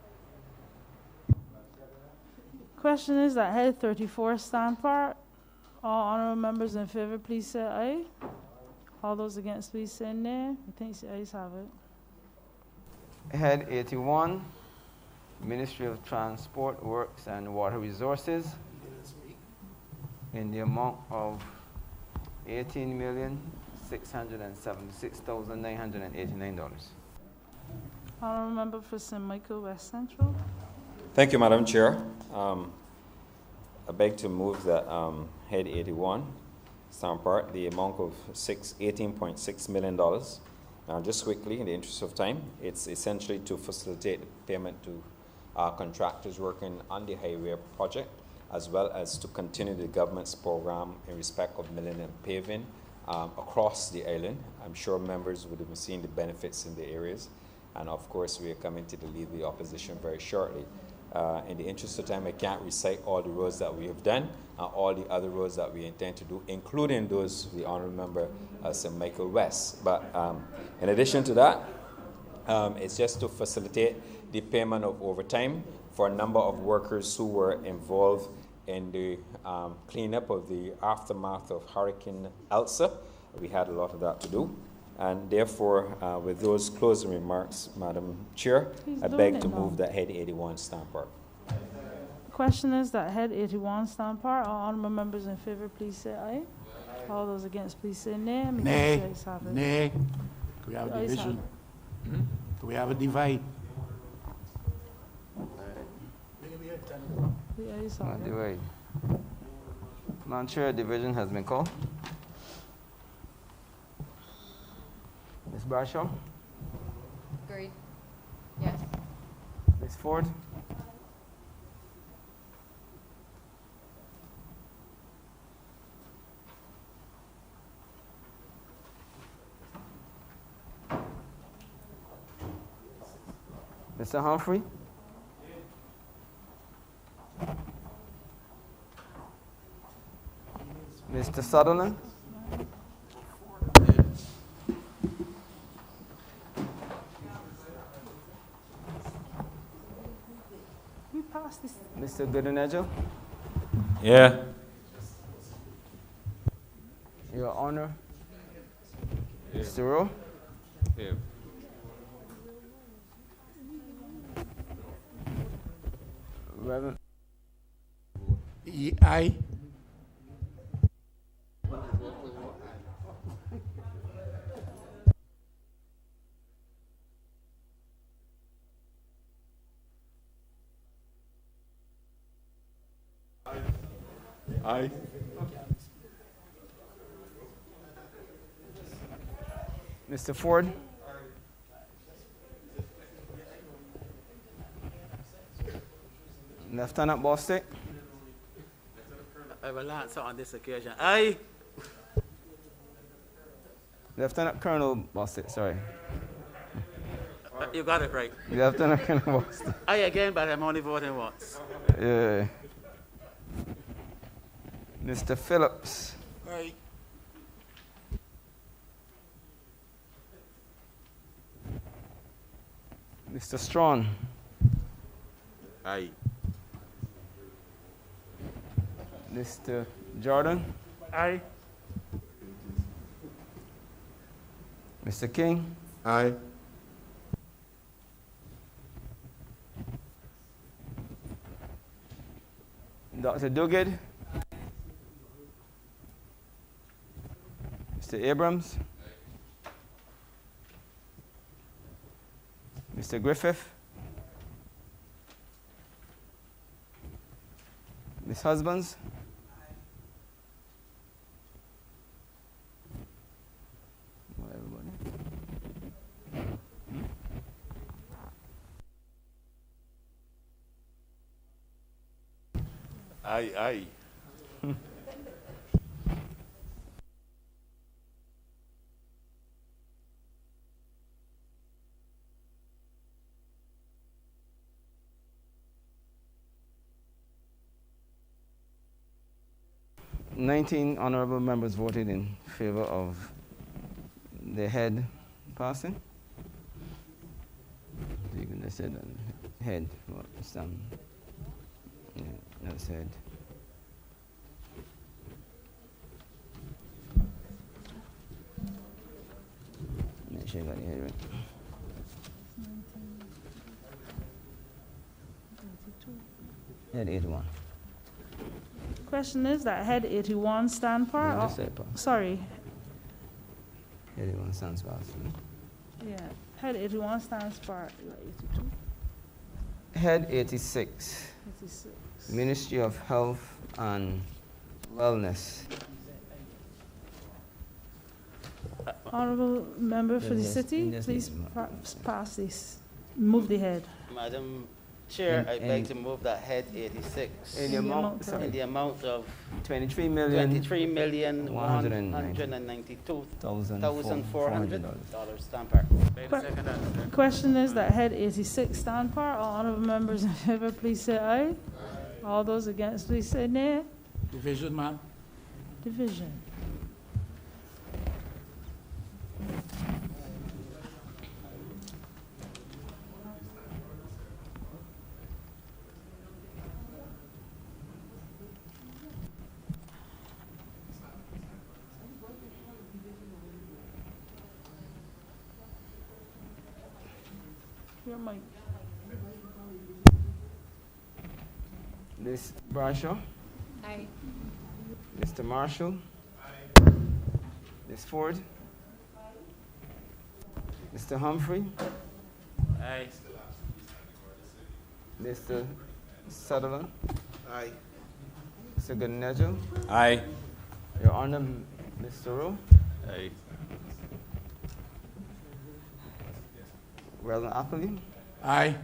Question is that Head 34 stand part. All honourable members in favour, please say aye. All those against, please say nay. Methinks the ayes have it. Head 81, Ministry of Transport, Works and Water Resources, in the amount of $18,676,989. Honourable member for St. Michael West Central. Thank you, Madam Chair. I beg to move that Head 81, stand part, the amount of $18.6 million. Just quickly, in the interest of time, it's essentially to facilitate payment to contractors working on the highway project, as well as to continue the government's program in respect of millennium paving across the island. I'm sure members would have seen the benefits in the areas. And of course, we are coming to lead the opposition very shortly. In the interest of time, I can't recite all the roads that we have done, all the other roads that we intend to do, including those the honourable member St. Michael West. But in addition to that, it's just to facilitate the payment of overtime for a number of workers who were involved in the cleanup of the aftermath of Hurricane Elsa. We had a lot of that to do. And therefore, with those closing remarks, Madam Chair, I beg to move that Head 81 stand part. The question is that Head 81 stand part. All honourable members in favour, please say aye. All those against, please say nay. Nay. The ayes have it. Nay. Could we have a division? Could we have a divide? The ayes have it. Divide. Madam Chair, a division has been called. Ms. Bradshaw? Agreed. Yes. Ms. Ford? Mr. Humphrey? Mr. Sutherland? Mr. Goodenejo? Yeah. Your Honor? Mr. Rowe? Yeah. Reverend Aye. Aye. Mr. Ford? Lieutenant Bostic? I will answer on this occasion. Aye. Lieutenant Colonel Bostic, sorry. You got it right. Lieutenant Colonel Bostic. Aye again, but I'm only voting once. Yeah. Mr. Phillips? Aye. Mr. Strawn? Aye. Mr. Jordan? Aye. Mr. King? Aye. Dr. Duguid? Mr. Abrams? Mr. Griffith? Ms. Husbands? Everybody. Aye, aye. Nineteen honorable members voted in favor of the head passing. So you can just say the head, what, some, yeah, that's head. Make sure you got your head right. Head 81. Question is that head 81 stand for? Yeah, just say it, Paul. Sorry. Head 81 sounds fast. Yeah. Head 81 stands for 82. Head 86. 86. Ministry of Health and Wellness. Honorable member for the Yes, city, yes, please yes. pass this. Move the head. Madam Chair, In- I'd in- like to move that head 86 In the amount, in the amount of 23,192,400. $23,192,400 stamp part. Question is that head 86 stand for. All honorable members in favor, please say aye. All those against, please say nay. Division, ma'am. Division. Your mic. Ms. Bradshaw, Aye. Mr. Marshall, Ms. Ford, Mr. Humphrey, Aye. Mr. Sutherland, Aye. Mr. Ganejo, Aye. Your Honor, Mr. Rowe, Aye. Reverend Appley, Aye.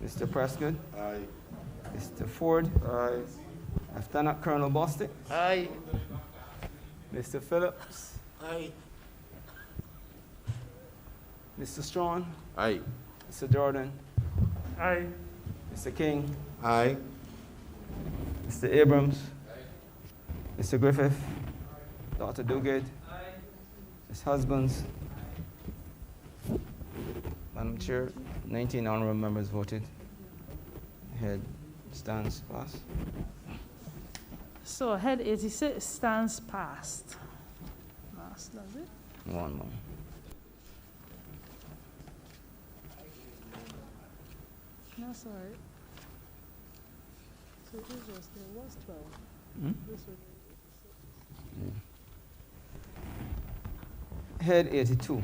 Mr. Prescott, Aye. Mr. Ford, Aye. Lieutenant Colonel Bostic, Aye. Mr. Phillips, Aye. Mr. Strawn, Aye. Mr. Jordan, Aye. Mr. King, Aye. Mr. Abrams, Mr. Griffith, Dr. Duguid, Ms. Husbands. Madam Chair, 19 honorable members voted. Head stands passed. So head 86 stands passed. Passed, does it? One more. That's all right. So this was 12. Hmm? This was Head 82,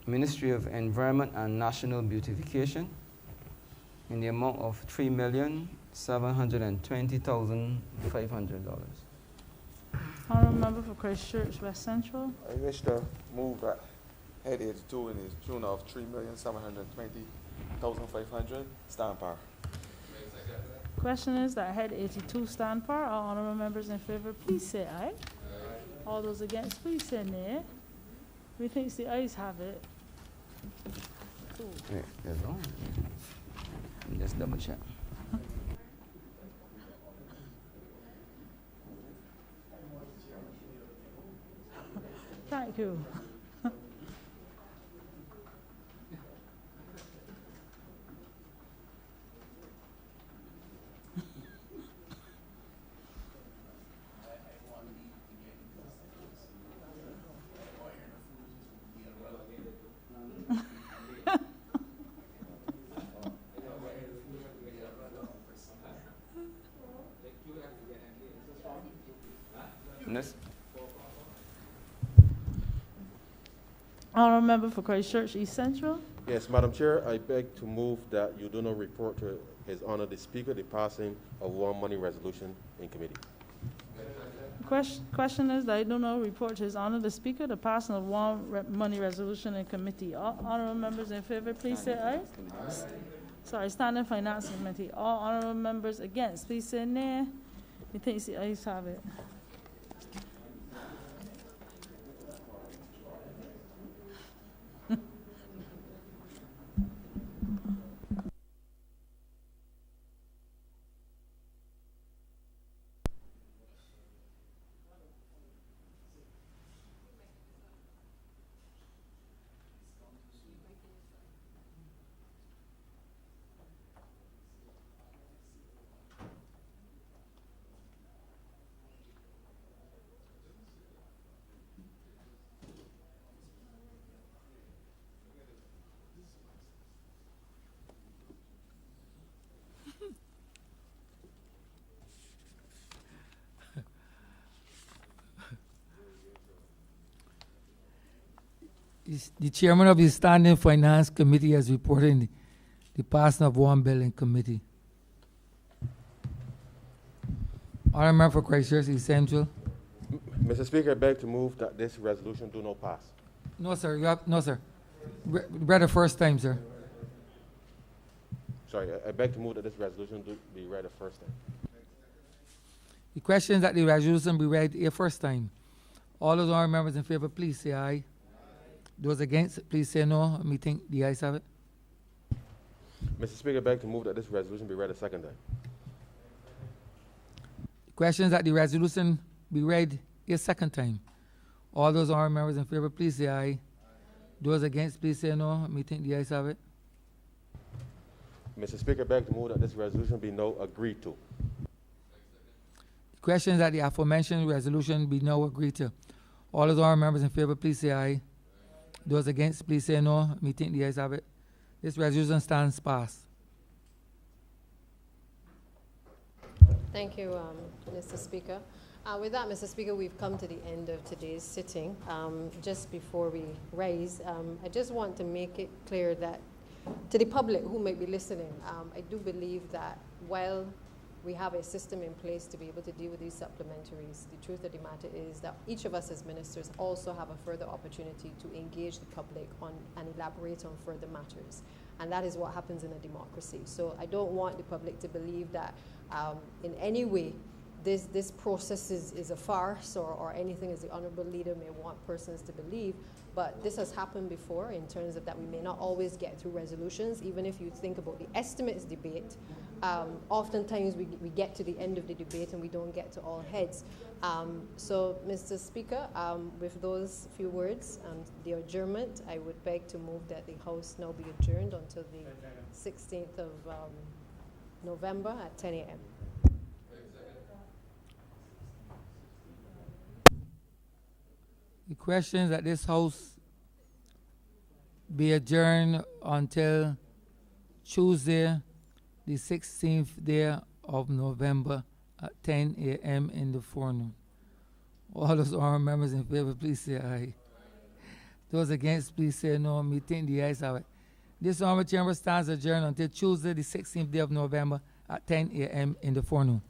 Ministry of Environment and National Beautification, in the amount of $3,720,500. Honorable member for Christchurch West Central. I wish to move that head 82 in the tune of $3,720,500. Stand par. Question is that head 82 stand par. All honorable members in favor, please say aye. All those against, please say nay. Methinks the ayes have it. Cool. Wait, there's wrong. Let me just double check. Thank you. Next. Honorable member for Christchurch East Central. Yes, Madam Chair, I beg to move that you do not report to His Honor the Speaker the passing of one money resolution in committee. Question is that I do not report to His Honor the Speaker the passing of one money resolution in committee. All honorable members in favor, please say aye. Sorry, Standing Finance Committee. All honorable members against, please say nay. Methinks the ayes have it. The chairman of the Standing Finance Committee has reported the passing of one bill in committee. Honorable member for Christchurch East Central. Mr. Speaker, I beg to move that this resolution do not pass. No, sir. No, sir. Read the first time, sir. Sorry, I beg to move that this resolution do be read the first time. The question is that the resolution be read a first time. All those honorable members in favor, please say aye. Those against, please say no. Me think the ayes have it. Mr. Speaker, I beg to move that this resolution be read a second time. The question is that the resolution be read a second time. All those honorable members in favor, please say aye. Those against, please say no. Me think the ayes have it. Mr. Speaker, I beg to move that this resolution be now agreed to. The question is that the aforementioned resolution be now agreed to. All those honorable members in favor, please say aye. Those against, please say no. Me think the ayes have it. This resolution stands passed. Thank you, Mr. Speaker. With that, Mr. Speaker, we've come to the end of today's sitting. Just before we rise, I just want to make it clear that to the public who might be listening, I do believe that while we have a system in place to be able to deal with these supplementaries, the truth of the matter is that each of us as ministers also have a further opportunity to engage the public on and elaborate on further matters. And that is what happens in a democracy. So I don't want the public to believe that in any way this process is a farce or anything as the Honorable Leader may want persons to believe. But this has happened before in terms of that we may not always get through resolutions. Even if you think about the estimates debate, oftentimes we get to the end of the debate and we don't get to all heads. So, Mr. Speaker, with those few words and the adjournment, I would beg to move that the House now be adjourned until the 16th of November at 10 a.m. The question is that this House be adjourned until Tuesday, the 16th day of November at 10 a.m. in the forenoon. All those honorable members in favor, please say aye. Those against, please say no. Meeting the ayes have it. This honorable chamber stands adjourned until Tuesday, the 16th day of November at 10 a.m. in the forenoon.